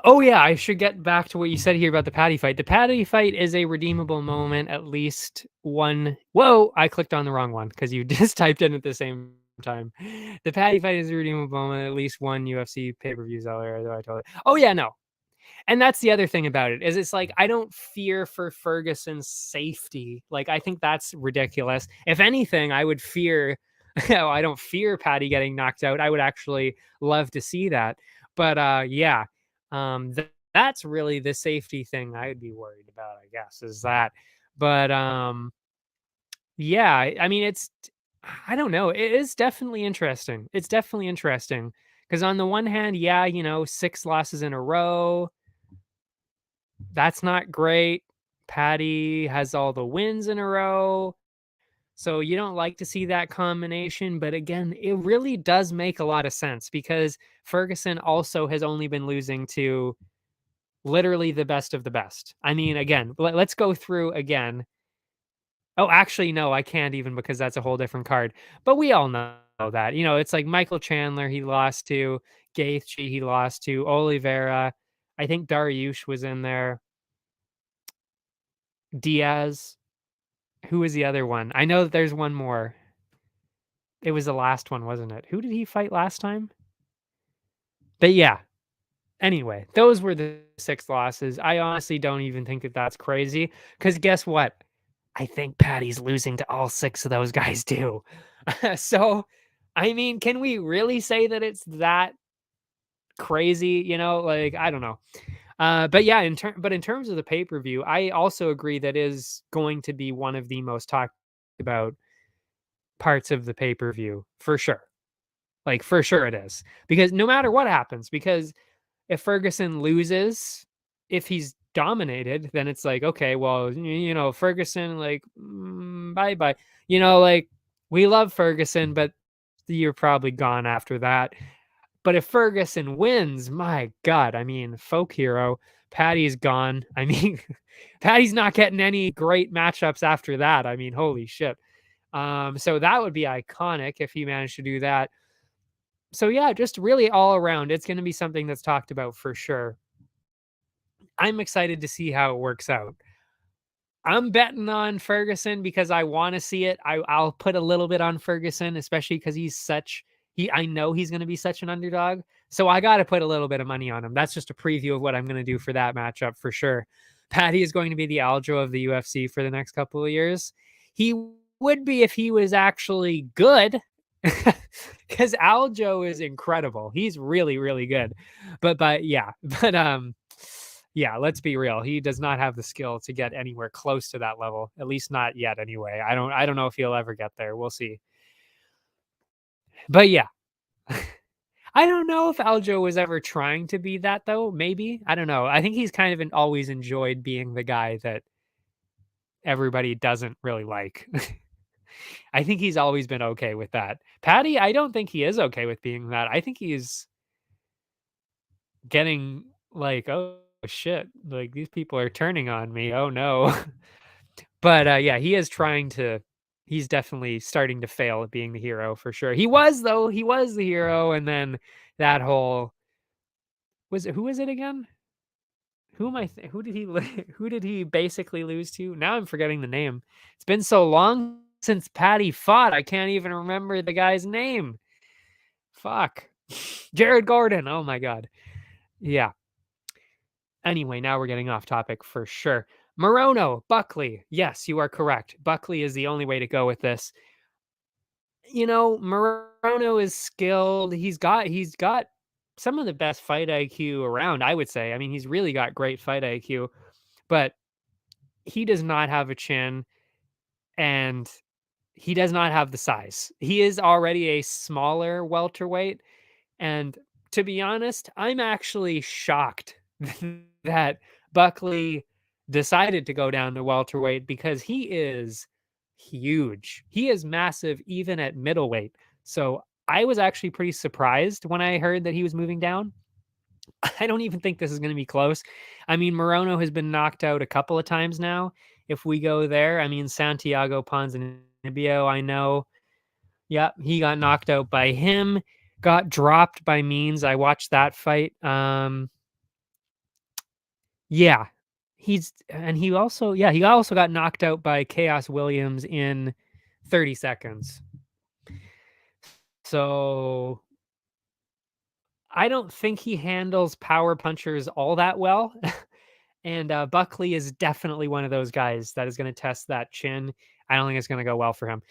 oh yeah, I should get back to what you said here about the Patty fight. The Patty fight is a redeemable moment, at least one. Whoa, I clicked on the wrong one because you just typed in at the same time. The Patty fight is a redeemable moment, at least one UFC pay-per-views out there. I totally. Oh yeah, no. And that's the other thing about it is it's like I don't fear for Ferguson's safety. Like I think that's ridiculous. If anything, I would fear I don't fear Patty getting knocked out. I would actually love to see that. But yeah, that's really the safety thing I'd be worried about, I guess, is that. But yeah, I mean I don't know. It is definitely interesting. It's definitely interesting. Because on the one hand, yeah, 6 losses in a row. That's not great. Patty has all the wins in a row. So you don't like to see that combination. But again, it really does make a lot of sense because Ferguson also has only been losing to literally the best of the best. I mean, again, let's go through again. Oh, actually, no, I can't even because that's a whole different card. But we all know that. It's like Michael Chandler, he lost to Gaethje, he lost to Oliveira. I think Dariush was in there. Diaz. Who is the other one? I know that there's one more. It was the last one, wasn't it? Who did he fight last time? But yeah, anyway, those were the 6 losses. I honestly don't even think that that's crazy, because guess what? I think Patty's losing to all 6 of those guys too. So, I mean, can we really say that it's that crazy? Like, I don't know. But yeah, in terms of the pay-per-view, I also agree that is going to be one of the most talked about parts of the pay-per-view for sure. Like, for sure it is. Because no matter what happens, because if Ferguson loses, if he's dominated, then it's like, okay, well, Ferguson, like, bye bye. Like, we love Ferguson, but you're probably gone after that. But if Ferguson wins, my God, I mean, folk hero, Patty's gone. I mean, Patty's not getting any great matchups after that. I mean, holy shit. So that would be iconic if he managed to do that. So yeah, just really all around, it's going to be something that's talked about for sure. I'm excited to see how it works out. I'm betting on Ferguson because I want to see it. I'll put a little bit on Ferguson, especially because I know he's going to be such an underdog. So I got to put a little bit of money on him. That's just a preview of what I'm going to do for that matchup for sure. Patty is going to be the Aljo of the UFC for the next couple of years. He would be if he was actually good, because Aljo is incredible. He's really, really good. But yeah, yeah, let's be real. He does not have the skill to get anywhere close to that level. At least not yet anyway. I don't know if he'll ever get there. We'll see. But yeah. I don't know if Aljo was ever trying to be that though. Maybe. I don't know. I think he's kind of always enjoyed being the guy that everybody doesn't really like. I think he's always been okay with that. Patty, I don't think he is okay with being that. I think he's getting like, oh shit, like these people are turning on me. Oh no. But yeah, he's definitely starting to fail at being the hero for sure. He was though, he was the hero, and then that whole who was it again? Who did he who did he basically lose to? Now I'm forgetting the name. It's been so long since Patty fought, I can't even remember the guy's name. Fuck. Jared Gordon. Oh my god. Yeah. Anyway, now we're getting off topic for sure. Morono, Buckley. Yes, you are correct. Buckley is the only way to go with this. Morono is skilled. He's got some of the best fight IQ around, I would say. I mean, he's really got great fight IQ, but he does not have a chin, and he does not have the size. He is already a smaller welterweight, and to be honest, I'm actually shocked that Buckley decided to go down to welterweight, because he is huge. He is massive even at middleweight. So I was actually pretty surprised when I heard that he was moving down. I don't even think this is going to be close. I mean, Morono has been knocked out a couple of times now. If we go there, I mean, Santiago Ponzinibbio, I know. Yeah, he got knocked out by him, got dropped by Means. I watched that fight. Yeah. He also got knocked out by Chaos Williams in 30 seconds. So I don't think he handles power punchers all that well. And Buckley is definitely one of those guys that is going to test that chin. I don't think it's going to go well for him,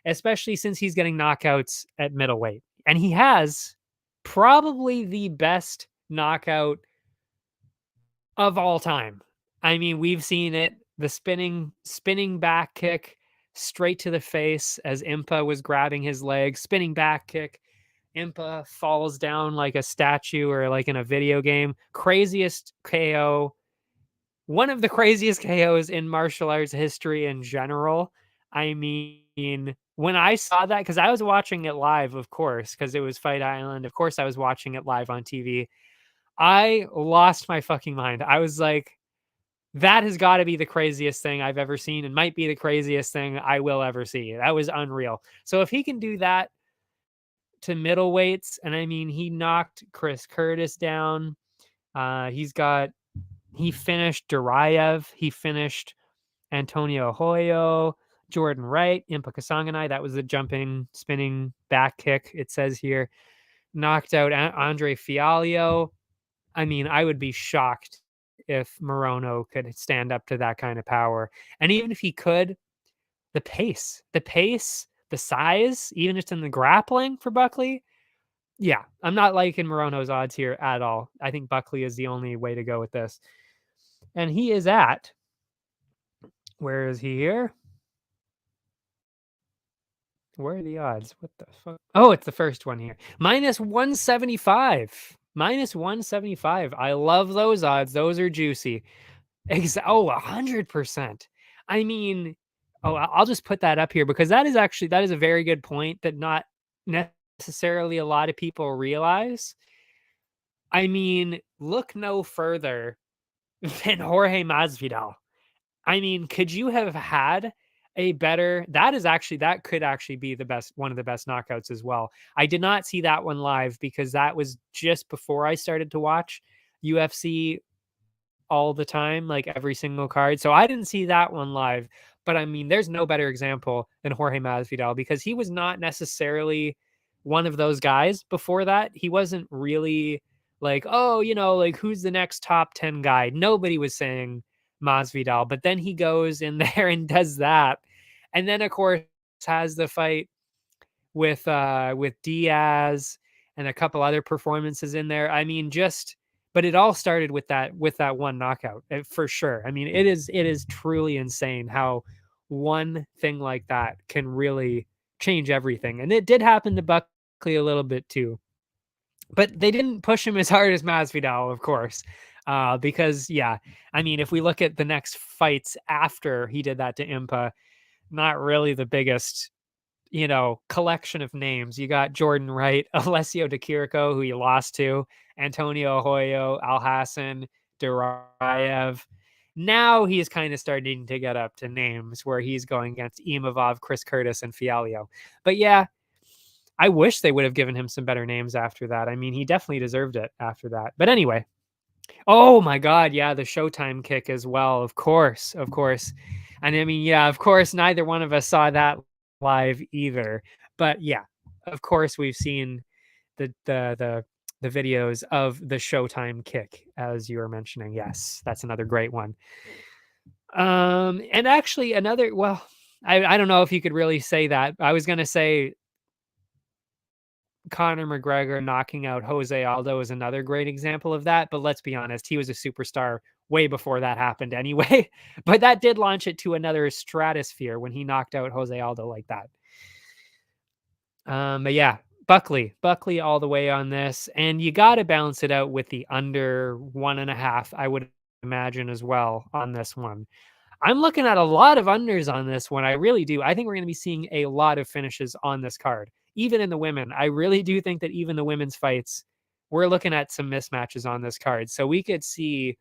especially since he's getting knockouts at middleweight. And he has probably the best knockout of all time. I mean, we've seen it, the spinning back kick straight to the face as Impa was grabbing his leg, spinning back kick. Impa falls down like a statue or like in a video game. Craziest KO. One of the craziest KOs in martial arts history in general. I mean, when I saw that, because I was watching it live, of course, because it was Fight Island. Of course, I was watching it live on TV. I lost my fucking mind. I was like, that has got to be the craziest thing I've ever seen, and might be the craziest thing I will ever see. That was unreal. So if he can do that to middleweights, and I mean, he knocked Chris Curtis down. He finished Duraev. He finished Antonio Hoyo, Jordan Wright, Impa Kasanganai, that was the jumping, spinning back kick, it says here. Knocked out Andre Fialio. I mean, I would be shocked if Morono could stand up to that kind of power. And even if he could, the size, even just in the grappling for Buckley, yeah, I'm not liking Morono's odds here at all. I think Buckley is the only way to go with this. And he is at, where is he here? Where are the odds? What the fuck? Oh, it's the first one here. Minus 175. Minus 175. I love those odds. Those are juicy. Oh, 100%. I mean, I'll just put that up here because that is a very good point that not necessarily a lot of people realize. I mean, look no further than Jorge Masvidal. I mean, could you have had a better that could actually be one of the best knockouts as well. I did not see that one live because that was just before I started to watch UFC all the time, like every single card. So I didn't see that one live. But I mean, there's no better example than Jorge Masvidal because he was not necessarily one of those guys before that. He wasn't really like, oh, like who's the next top 10 guy? Nobody was saying Masvidal, but then he goes in there and does that. And then of course has the fight with Diaz and a couple other performances in there. I mean, but it all started with that one knockout for sure. I mean, it is truly insane how one thing like that can really change everything. And it did happen to Buckley a little bit too. But they didn't push him as hard as Masvidal, of course. Because yeah, I mean, if we look at the next fights after he did that to Impa, not really the biggest collection of names. You got Jordan Wright, Alessio Di Chirico, who he lost to, Antonio Arroyo, Alhassan, Duraev. Now he's kind of starting to get up to names where he's going against Imavov, Chris Curtis, and Fialio. But yeah, I wish they would have given him some better names after that. I mean, he definitely deserved it after that. But anyway, oh my God, yeah, the Showtime kick as well. Of course, of course. And I mean, yeah, of course, neither one of us saw that live either. But yeah, of course, we've seen the videos of the Showtime kick, as you were mentioning. Yes, that's another great one. And actually another, well, I don't know if you could really say that. I was gonna say Conor McGregor knocking out Jose Aldo is another great example of that. But let's be honest, he was a superstar way before that happened anyway. But that did launch it to another stratosphere when he knocked out Jose Aldo like that. But yeah, Buckley all the way on this. And you got to balance it out with the under 1.5, I would imagine as well on this one. I'm looking at a lot of unders on this one. I really do. I think we're going to be seeing a lot of finishes on this card, even in the women. I really do think that even the women's fights, we're looking at some mismatches on this card. So we could see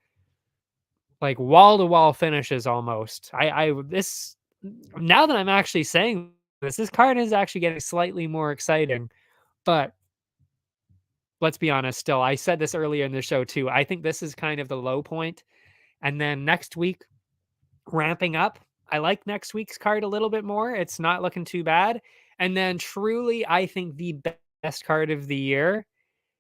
like wall to wall finishes almost. Now that I'm actually saying this card is actually getting slightly more exciting, but let's be honest still. I said this earlier in the show too. I think this is kind of the low point. And then next week, ramping up. I like next week's card a little bit more. It's not looking too bad. And then truly, I think the best card of the year,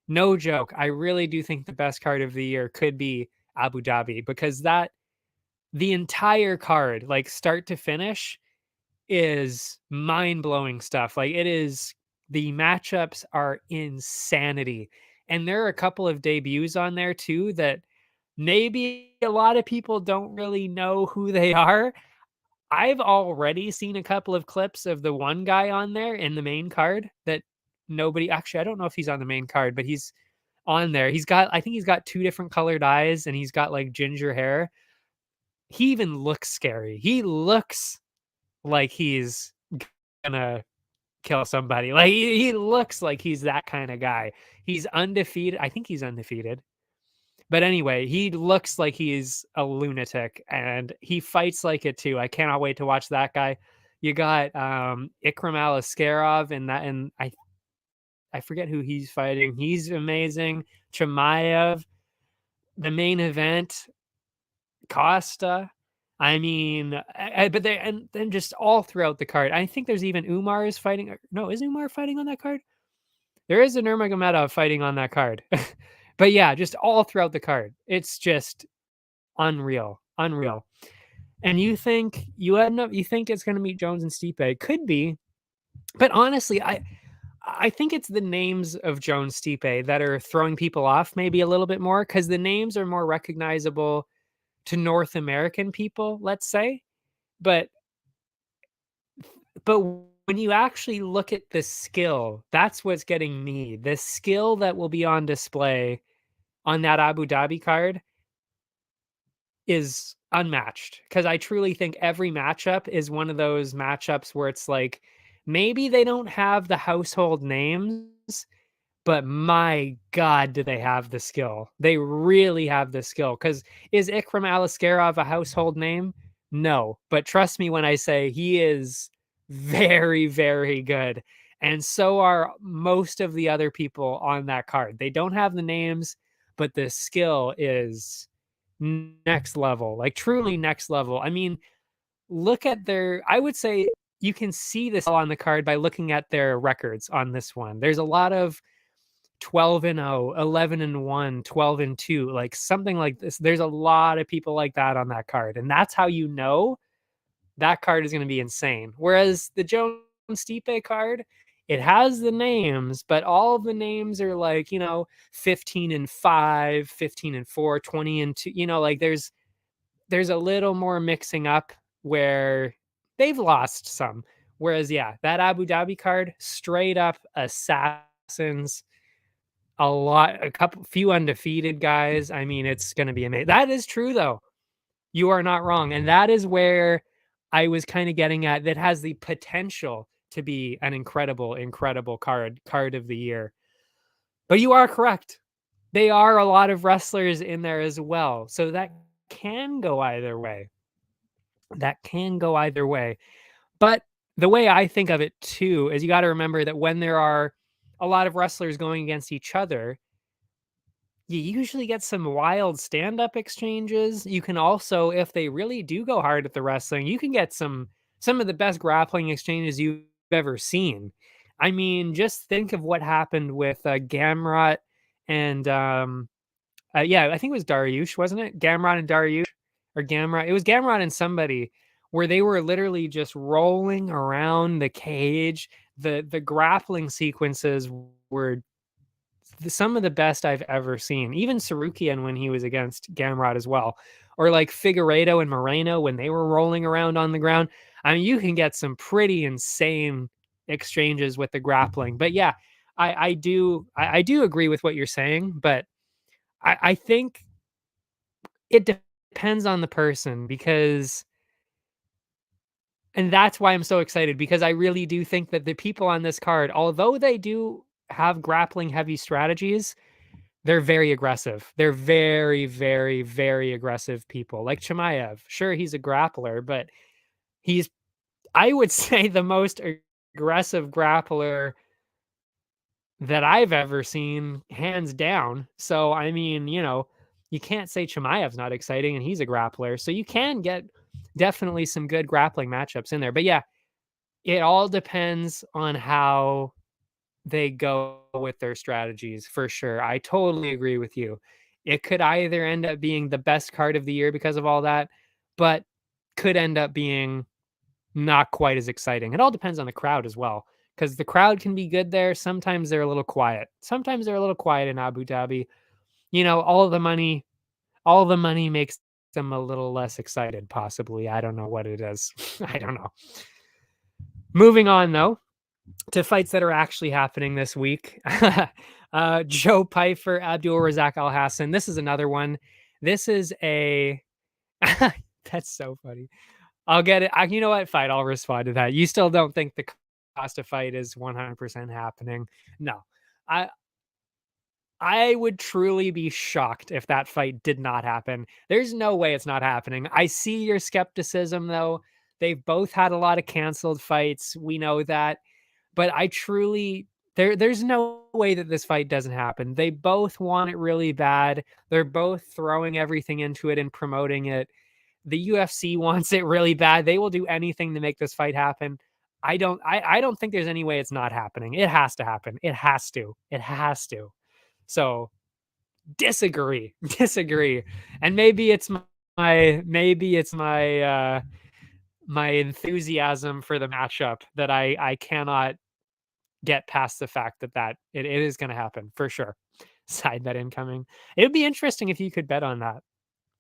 no joke, I really do think the best card of the year could be Abu Dhabi because the entire card, like start to finish, is mind-blowing stuff. Like the matchups are insanity. And there are a couple of debuts on there too that maybe a lot of people don't really know who they are. I've already seen a couple of clips of the one guy on there in the main card that nobody actually, I don't know if he's on the main card, but he's on there. I think he's got 2 different colored eyes and he's got like ginger hair. He even looks scary. He looks like he's gonna kill somebody. Like he looks like he's that kind of guy. He's undefeated. I think he's undefeated. But anyway, he looks like he's a lunatic and he fights like it too. I cannot wait to watch that guy. You got Ikram Aliskerov and I forget who he's fighting. He's amazing. Chimaev, the main event, Costa. I mean, but they and then just all throughout the card. I think there's even Umar is fighting. No, is Umar fighting on that card? There is a Nurmagomedov fighting on that card. But yeah, just all throughout the card. It's just unreal, unreal. And you think it's going to meet Jones and Stipe? Could be, but honestly, I think it's the names of Jones Stipe that are throwing people off maybe a little bit more because the names are more recognizable to North American people, let's say. But but when you actually look at the skill, that's what's getting me. The skill that will be on display on that Abu Dhabi card is unmatched because I truly think every matchup is one of those matchups where it's like maybe they don't have the household names, but my God, do they have the skill? They really have the skill. Because is Ikram Aliskerov a household name? No. But trust me when I say he is very, very good. And so are most of the other people on that card. They don't have the names, but the skill is next level, like truly next level. I mean, look at I would say you can see this on the card by looking at their records on this one. There's a lot of 12-0, 11-1, 12-2, like something like this. There's a lot of people like that on that card. And that's how you know that card is going to be insane. Whereas the Jones Stipe card, it has the names, but all of the names are like, 15-5, 15-4, 20-2, like there's a little more mixing up where they've lost some. Whereas, yeah, that Abu Dhabi card, straight up assassins, few undefeated guys. I mean, it's going to be amazing. That is true, though. You are not wrong. And that is where I was kind of getting at. That has the potential to be an incredible, incredible card of the year. But you are correct. They are a lot of wrestlers in there as well. So that can go either way. That can go either way. But the way I think of it too is you got to remember that when there are a lot of wrestlers going against each other, you usually get some wild stand-up exchanges. You can also, if they really do go hard at the wrestling, you can get some of the best grappling exchanges you've ever seen. I mean, just think of what happened with Gamrot and yeah, I think it was Dariush, wasn't it? Gamrot and Dariush, or Gamrot. It was Gamrot and somebody where they were literally just rolling around the cage. The grappling sequences were some of the best I've ever seen. Even Sarukian when he was against Gamrot as well. Or like Figueiredo and Moreno when they were rolling around on the ground. I mean, you can get some pretty insane exchanges with the grappling. But yeah, I do agree with what you're saying, but I think it depends on the person and that's why I'm so excited because I really do think that the people on this card, although they do have grappling heavy strategies, they're very aggressive. They're very, very, very aggressive people. Like Chimaev. Sure, he's a grappler, but he's, I would say, the most aggressive grappler that I've ever seen, hands down. So, I mean, you can't say Chimaev's not exciting and he's a grappler. So you can get definitely some good grappling matchups in there. But yeah, it all depends on how they go with their strategies for sure. I totally agree with you. It could either end up being the best card of the year because of all that, but could end up being not quite as exciting. It all depends on the crowd as well, because the crowd can be good there. Sometimes they're a little quiet. Sometimes they're a little quiet in Abu Dhabi. All the money makes them a little less excited, possibly. I don't know what it is. I don't know. Moving on, though, to fights that are actually happening this week. Joe Pyfer, Abdul Razak Al Hassan. This is another one. This is a. That's so funny. I'll get it. You know what? Fight. I'll respond to that. You still don't think the Costa fight is 100% happening? No. I I would truly be shocked if that fight did not happen. There's no way it's not happening. I see your skepticism, though. They've both had a lot of canceled fights. We know that. But I truly there's no way that this fight doesn't happen. They both want it really bad. They're both throwing everything into it and promoting it. The UFC wants it really bad. They will do anything to make this fight happen. I don't think there's any way it's not happening. It has to happen. It has to. It has to. So disagree. Disagree. And maybe it's my my enthusiasm for the matchup that I cannot get past the fact that it is going to happen for sure. Side bet incoming. It would be interesting if you could bet on that,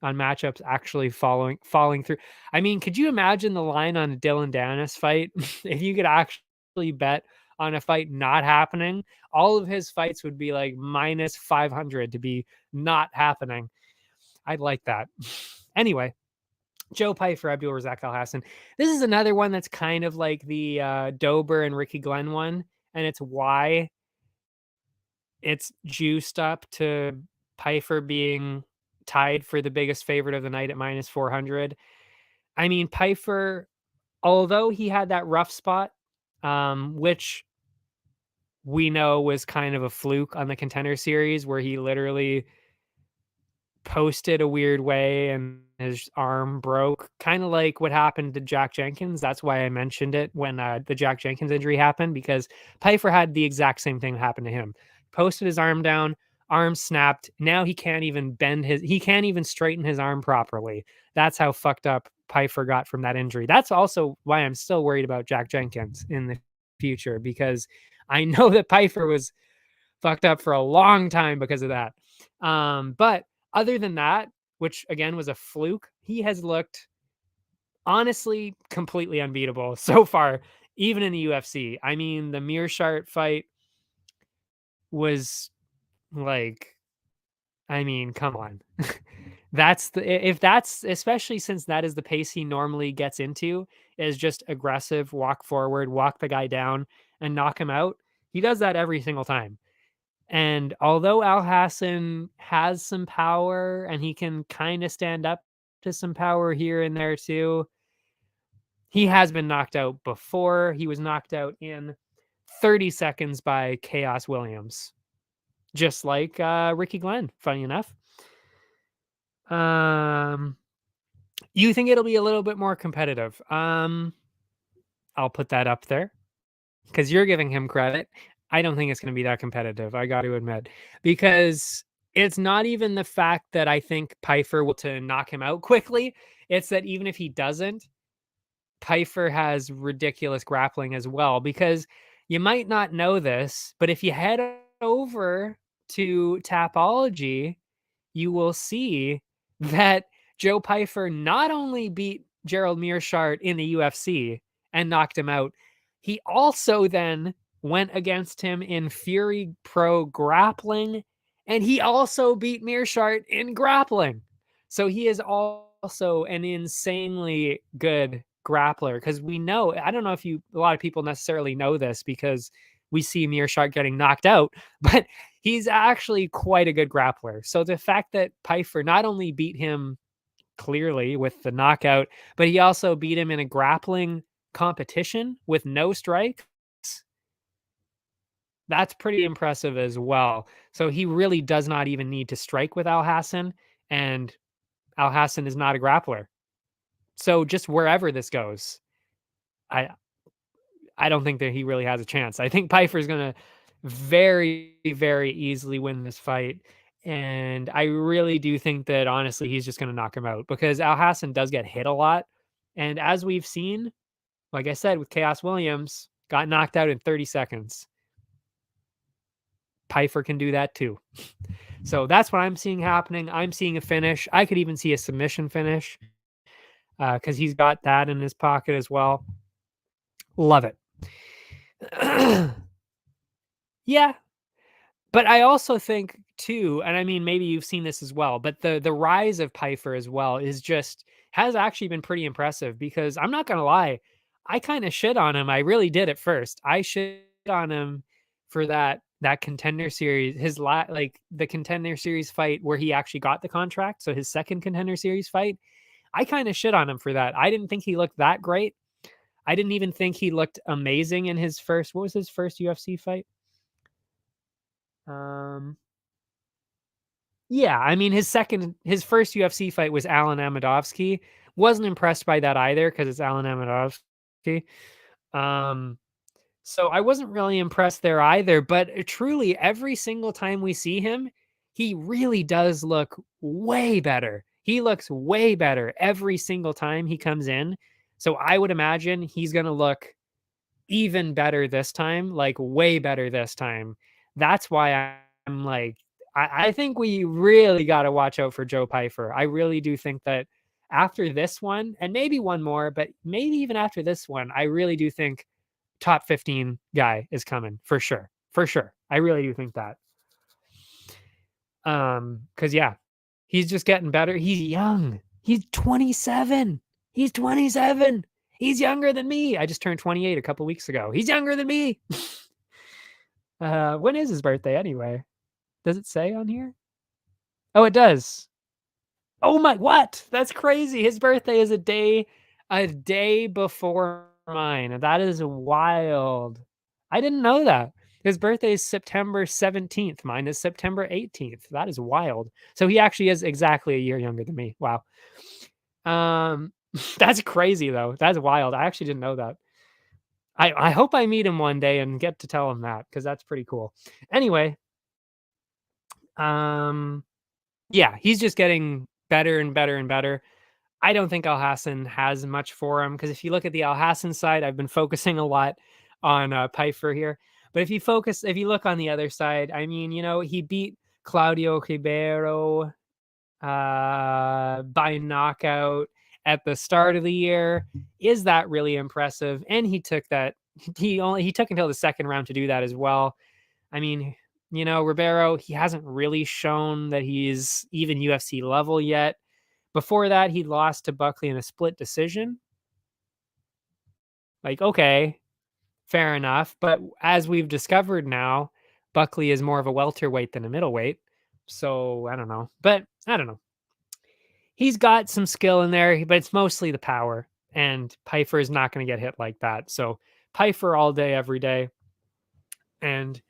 on matchups actually falling through. I mean, could you imagine the line on a Dylan Dennis fight? If you could actually bet on a fight not happening, all of his fights would be like minus 500 to be not happening. I'd like that. Anyway, Joe Pyfer, Abdul Razak Al Hassan. This is another one that's kind of like the Dober and Ricky Glenn one, and it's why it's juiced up to Pyfer being tied for the biggest favorite of the night at minus 400. I mean, Pyfer, although he had that rough spot, which we know was kind of a fluke on the Contender Series, where he literally posted a weird way and his arm broke, kind of like what happened to Jack Jenkins. That's why I mentioned it when the Jack Jenkins injury happened, because Pyfer had the exact same thing happen to him. Posted his arm down, arm snapped. Now he can't even he can't even straighten his arm properly. That's how fucked up Pyfer got from that injury. That's also why I'm still worried about Jack Jenkins in the future, because I know that Pyfer was fucked up for a long time because of that. But other than that, which again was a fluke, he has looked honestly completely unbeatable so far, even in the UFC. I mean, the Mearshart fight was like, I mean, come on. If that's, especially since that is the pace he normally gets into, is just aggressive, walk forward, walk the guy down and knock him out. He does that every single time. And although Al Hassan has some power and he can kind of stand up to some power here and there too, he has been knocked out before. He was knocked out in 30 seconds by Chaos Williams, just like Ricky Glenn, funny enough. You think it'll be a little bit more competitive? I'll put that up there because you're giving him credit. I don't think it's going to be that competitive, I got to admit, because it's not even the fact that I think Pyfer will to knock him out quickly. It's that even if he doesn't, Pyfer has ridiculous grappling as well, because you might not know this, but if you head over to Tapology, you will see that Joe Pyfer not only beat Gerald Mearshart in the UFC and knocked him out, he also then went against him in Fury Pro grappling, and he also beat Mearshart in grappling. So he is also an insanely good grappler, because we know, I don't know if a lot of people necessarily know this because we see Mearshart getting knocked out, but he's actually quite a good grappler. So the fact that Pyfer not only beat him clearly with the knockout, but he also beat him in a grappling competition with no strikes, that's pretty impressive as well. So he really does not even need to strike with Al Hassan, and Al Hassan is not a grappler. So just wherever this goes, I I don't think that he really has a chance. I think Pyfer is going to very, very easily win this fight. And I really do think that, honestly, he's just going to knock him out, because Al Hassan does get hit a lot. And as we've seen, like I said, with Chaos Williams, got knocked out in 30 seconds. Pyfer can do that too. So that's what I'm seeing happening. I'm seeing a finish. I could even see a submission finish because he's got that in his pocket as well. Love it. Yeah, but I also think too, and I mean, maybe you've seen this as well, but the rise of Pyfer as well has actually been pretty impressive, because I'm not gonna lie, I kind of shit on him. I really did at first. I shit on him for that Contender Series, like the Contender Series fight where he actually got the contract. So his second Contender Series fight, I kind of shit on him for that. I didn't think he looked that great. I didn't even think he looked amazing in his first. What was his first UFC fight? Um, Yeah, I mean, his first UFC fight was Alan Amedovski. Wasn't impressed by that either because it's Alan Amedovski. Um, so I wasn't really impressed there either. But truly, every single time we see him, he really does look way better. He looks way better every single time he comes in. So I would imagine he's going to look even better this time, like way better this time. That's why I'm like, I think we really got to watch out for Joe Pyfer. I really do think that after this one, and maybe one more, but maybe even after this one, I really do think top 15 guy is coming for sure. For sure. I really do think that. Cause yeah, he's just getting better. He's young. He's 27. He's 27. He's younger than me. I just turned 28 a couple weeks ago. He's younger than me. When is his birthday anyway? Does it say on here? Oh, it does. Oh my, what? That's crazy. His birthday is a day before mine. That is wild. I didn't know that. His birthday is September 17th. Mine is September 18th. That is wild. So he actually is exactly a year younger than me. Wow. That's crazy though. That's wild. I actually didn't know that. I hope I meet him one day and get to tell him that because that's pretty cool. Anyway, um, yeah, he's just getting better and better and better. I don't think Al Hassan has much for him because if you look at the Al Hassan side, I've been focusing a lot on Pfeiffer here. But if you look on the other side, I mean, he beat Claudio Ribeiro by knockout at the start of the year. Is that really impressive? And he took that. He took until the second round to do that as well. I mean, Ribeiro, he hasn't really shown that he's even UFC level yet. Before that, he lost to Buckley in a split decision. Like, okay, fair enough. But as we've discovered now, Buckley is more of a welterweight than a middleweight. So I don't know. But I don't know. He's got some skill in there, but it's mostly the power. And Pfeiffer is not going to get hit like that. So Pfeiffer all day, every day. And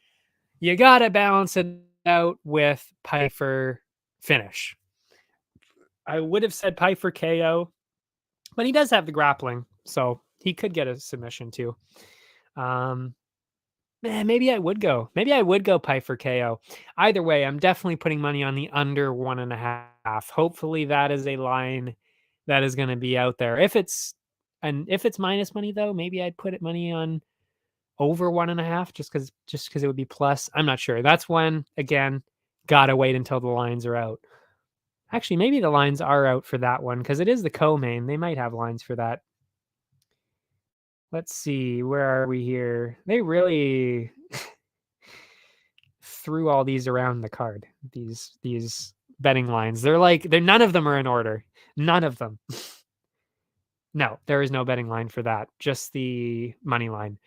you got to balance it out with Pfeiffer finish. I would have said Pfeiffer KO, but he does have the grappling. So he could get a submission too. Maybe I would go. Maybe I would go Pfeiffer KO. Either way, I'm definitely putting money on the under 1.5. Hopefully, that is a line that is going to be out there. If it's minus money though, maybe I'd put it money on over 1.5 just because it would be plus. I'm not sure. That's when again, gotta wait until the lines are out. Actually, maybe the lines are out for that one because it is the co-main. They might have lines for that. Let's see, where are we here? They really threw all these around the card. These betting lines. They're none of them are in order. None of them. No, there is no betting line for that. Just the money line.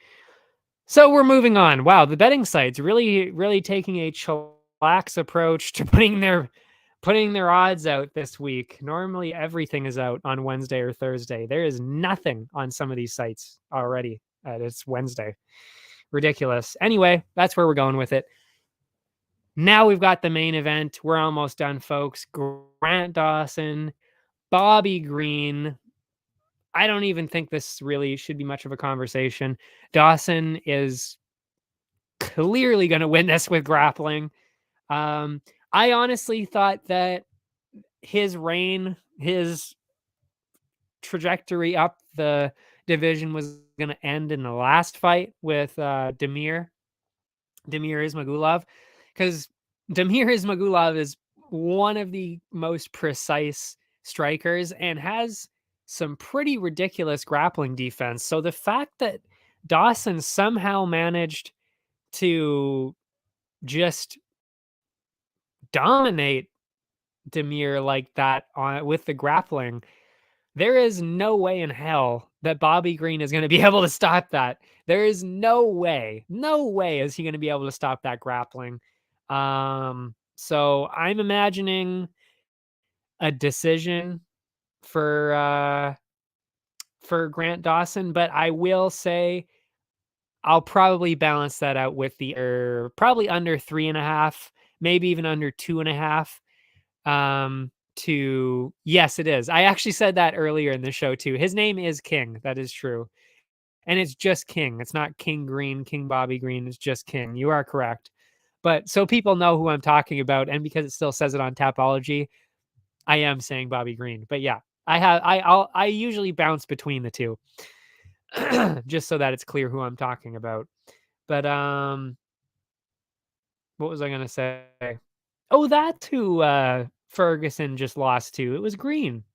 So we're moving on. Wow, the betting sites really, really taking a chillax approach to putting their odds out this week. Normally everything is out on Wednesday or Thursday. There is nothing on some of these sites already. It's Wednesday. Ridiculous. Anyway, that's where we're going with it. Now we've got the main event. We're almost done, folks. Grant Dawson, Bobby Green. I don't even think this really should be much of a conversation. Dawson is clearly going to win this with grappling. I honestly thought that his trajectory up the division was going to end in the last fight with Damir Ismagulov, because Damir Ismagulov is one of the most precise strikers and has some pretty ridiculous grappling defense. So the fact that Dawson somehow managed to just dominate Damir like that with the grappling, there is no way in hell that Bobby Green is going to be able to stop that. There is no way is he going to be able to stop that grappling. So I'm imagining a decision for Grant Dawson, but I will say I'll probably balance that out with the probably under 3.5, maybe even under 2.5. To yes, it is. I actually said that earlier in the show too. His name is King. That is true. And it's just King. It's not King Green, King Bobby Green. It's just King. You are correct. But so people know who I'm talking about, and because it still says it on Tapology, I am saying Bobby Green. But yeah, I usually bounce between the two, just so that it's clear who I'm talking about. But what was I gonna say? Oh, that's who Ferguson just lost to. It was Green.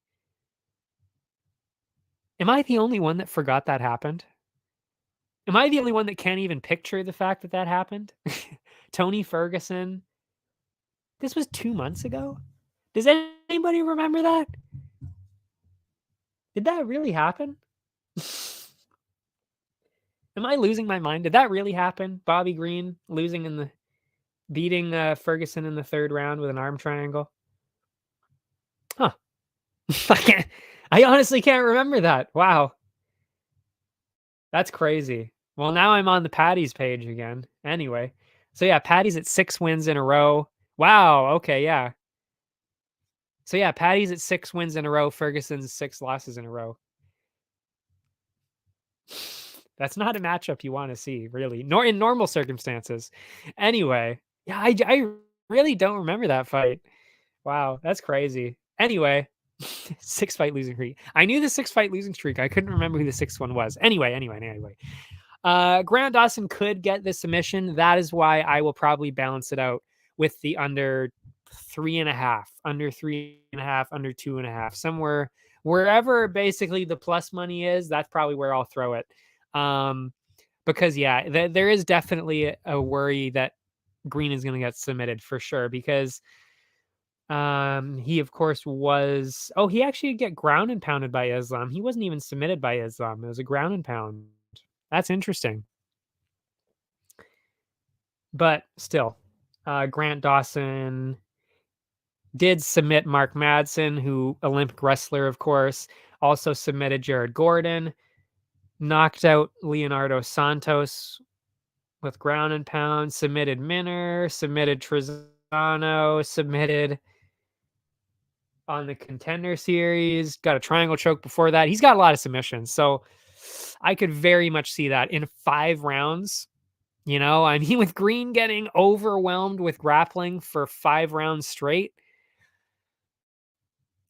Am I the only one that forgot that happened? Am I the only one that can't even picture the fact that that happened? Tony Ferguson. This was 2 months ago? Does anybody remember that? Did that really happen? Am I losing my mind? Did that really happen? Bobby Green losing in the beating Ferguson in the third round with an arm triangle? Huh. I can't. I honestly can't remember that. Wow. That's crazy. Well, now I'm on the Patties page again. Anyway. So yeah, Patties at 6 wins in a row. Wow. Okay, yeah. So yeah, Patty's at 6 wins in a row, Ferguson's 6 losses in a row. That's not a matchup you want to see, really, nor in normal circumstances. Anyway, yeah, I really don't remember that fight. Wow, that's crazy. Anyway, 6 fight losing streak. I knew the 6 fight losing streak. I couldn't remember who the sixth one was. Anyway. Grant Dawson could get the submission. That is why I will probably balance it out with the under 3.5, under 3.5, under 2.5, somewhere wherever basically the plus money is. That's probably where I'll throw it. Because yeah, there is definitely a worry that Green is going to get submitted for sure because he of course was he actually get ground and pounded by Islam. He wasn't even submitted by Islam. It was a ground and pound. That's interesting. But still, Grant Dawson did submit Mark Madsen, who Olympic wrestler, of course, also submitted Jared Gordon, knocked out Leonardo Santos with ground and pound, submitted Minner, submitted Trezano, submitted on the Contender Series, got a triangle choke before that. He's got a lot of submissions. So I could very much see that in 5 rounds. You know, I mean, with Green getting overwhelmed with grappling for 5 rounds straight,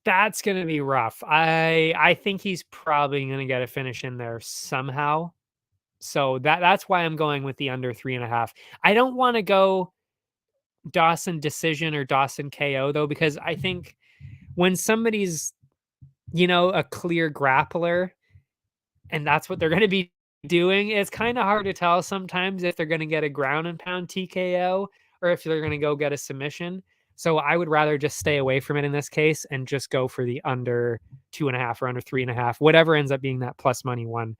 that's going to be rough. I think he's probably going to get a finish in there somehow. So that's why I'm going with the under 3.5. I don't want to go Dawson decision or Dawson KO though, because I think when somebody's, a clear grappler and that's what they're going to be doing, it's kind of hard to tell sometimes if they're going to get a ground and pound TKO or if they're going to go get a submission. So I would rather just stay away from it in this case and just go for the under 2.5 or under 3.5, whatever ends up being that plus money one,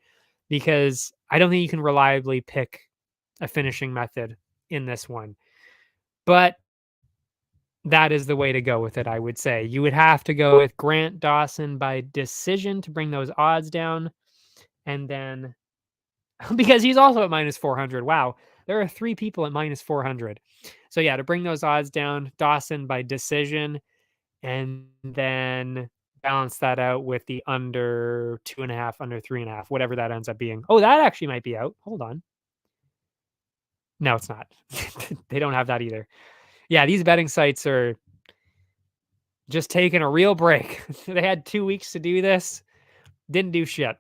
because I don't think you can reliably pick a finishing method in this one. But that is the way to go with it, I would say. You would have to go with Grant Dawson by decision to bring those odds down. And then because he's also at minus 400. Wow. There are 3 people at minus 400. So yeah, to bring those odds down, Dawson by decision, and then balance that out with the under 2.5, under 3.5, whatever that ends up being. Oh, that actually might be out. Hold on. No, it's not. They don't have that either. Yeah, these betting sites are just taking a real break. They had 2 weeks to do this. Didn't do shit.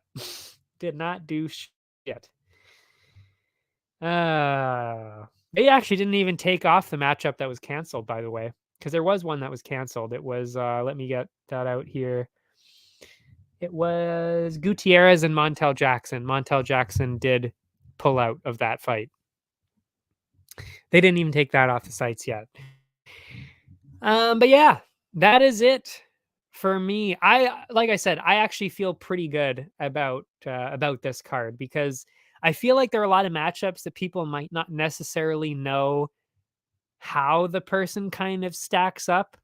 Did not do shit. They actually didn't even take off the matchup that was canceled, by the way, because there was one that was canceled. It was let me get that out here. It was Gutierrez and Montel Jackson. Montel Jackson did pull out of that fight. They didn't even take that off the sites yet. But yeah, that is it for me. Like I said, I actually feel pretty good about this card because I feel like there are a lot of matchups that people might not necessarily know how the person kind of stacks up,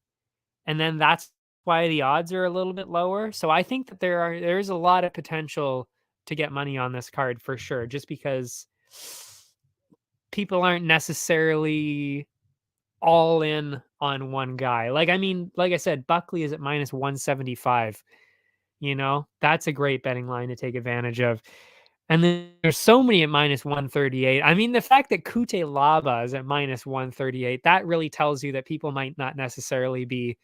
and then that's why the odds are a little bit lower. So I think that there's a lot of potential to get money on this card for sure, just because people aren't necessarily all in on one guy. Like, I mean, like I said, Buckley is at minus 175. That's a great betting line to take advantage of. And then there's so many at minus 138. I mean, the fact that Kute Laba is at minus 138, that really tells you that people might not necessarily be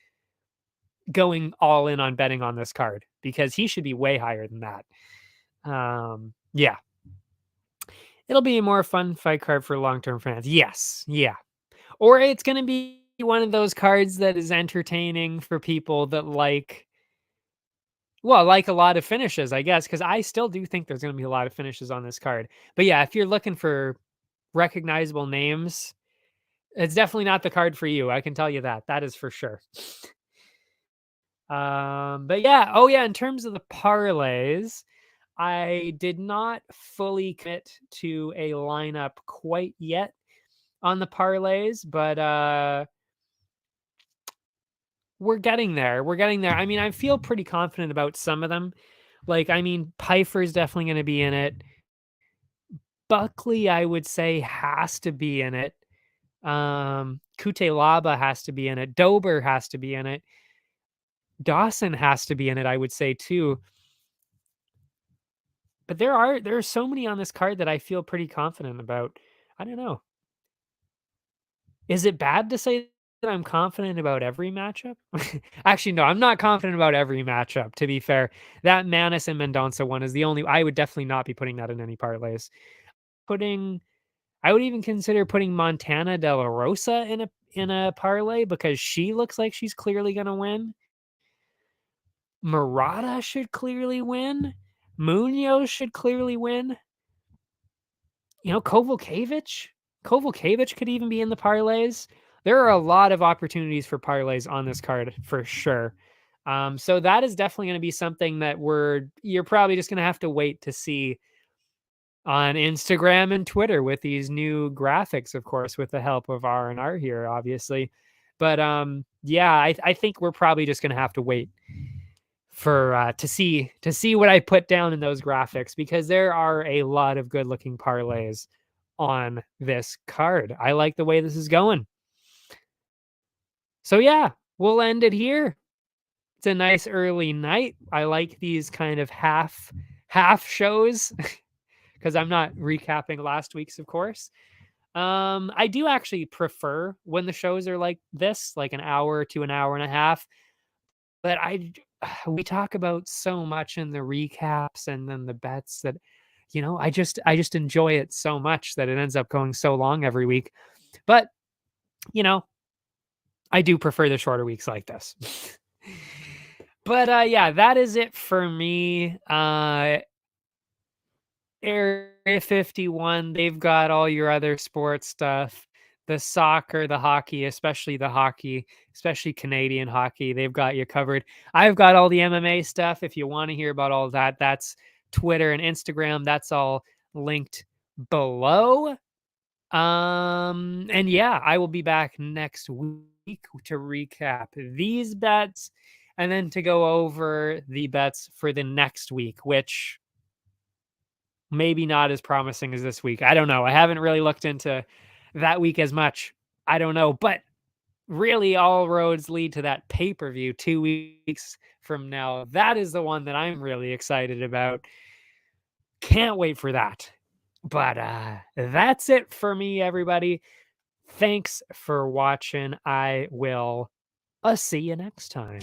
going all in on betting on this card, because he should be way higher than that. Yeah. It'll be a more fun fight card for long-term fans. Yes. Yeah. Or it's going to be one of those cards that is entertaining for people that like a lot of finishes, I guess, because I still do think there's going to be a lot of finishes on this card. But yeah, if you're looking for recognizable names, it's definitely not the card for you. I can tell you that. That is for sure. But yeah. Oh yeah, in terms of the parlays, I did not fully commit to a lineup quite yet on the parlays, but we're getting there. We're getting there. I mean, I feel pretty confident about some of them. Like, I mean, Pfeiffer's definitely going to be in it. Buckley, I would say, has to be in it. Kute Laba has to be in it. Dober has to be in it. Dawson has to be in it, I would say, too. But there are so many on this card that I feel pretty confident about. I don't know. Is it bad to say that I'm confident about every matchup? Actually, no, I'm not confident about every matchup, to be fair. That Manis and Mendonça one is the only I would definitely not be putting that in any parlays. I would even consider putting Montana De La Rosa in a parlay, because she looks like she's clearly going to win. Murata should clearly win. Munoz should clearly win. Kovalevich could even be in the parlays. There are a lot of opportunities for parlays on this card for sure. So that is definitely going to be something that you're probably just going to have to wait to see on Instagram and Twitter with these new graphics, of course, with the help of R&R here, obviously. But yeah, I think we're probably just going to have to wait for to see what I put down in those graphics, because there are a lot of good looking parlays on this card. I like the way this is going. So yeah, we'll end it here. It's a nice early night. I like these kind of half shows because I'm not recapping last week's, of course. I do actually prefer when the shows are like this, like an hour to an hour and a half. But we talk about so much in the recaps and then the bets that I just enjoy it so much that it ends up going so long every week. But I do prefer the shorter weeks like this. But yeah, that is it for me. Area 51, they've got all your other sports stuff. The soccer, the hockey, especially Canadian hockey, they've got you covered. I've got all the MMA stuff. If you want to hear about all that, that's Twitter and Instagram. That's all linked below. And yeah, I will be back next week to recap these bets and then to go over the bets for the next week, which maybe not as promising as this week. I don't know. I haven't really looked into that week as much. I don't know. But really, all roads lead to that pay-per-view 2 weeks from now. That is the one that I'm really excited about. Can't wait for that. But that's it for me, everybody. Thanks for watching. I will see you next time.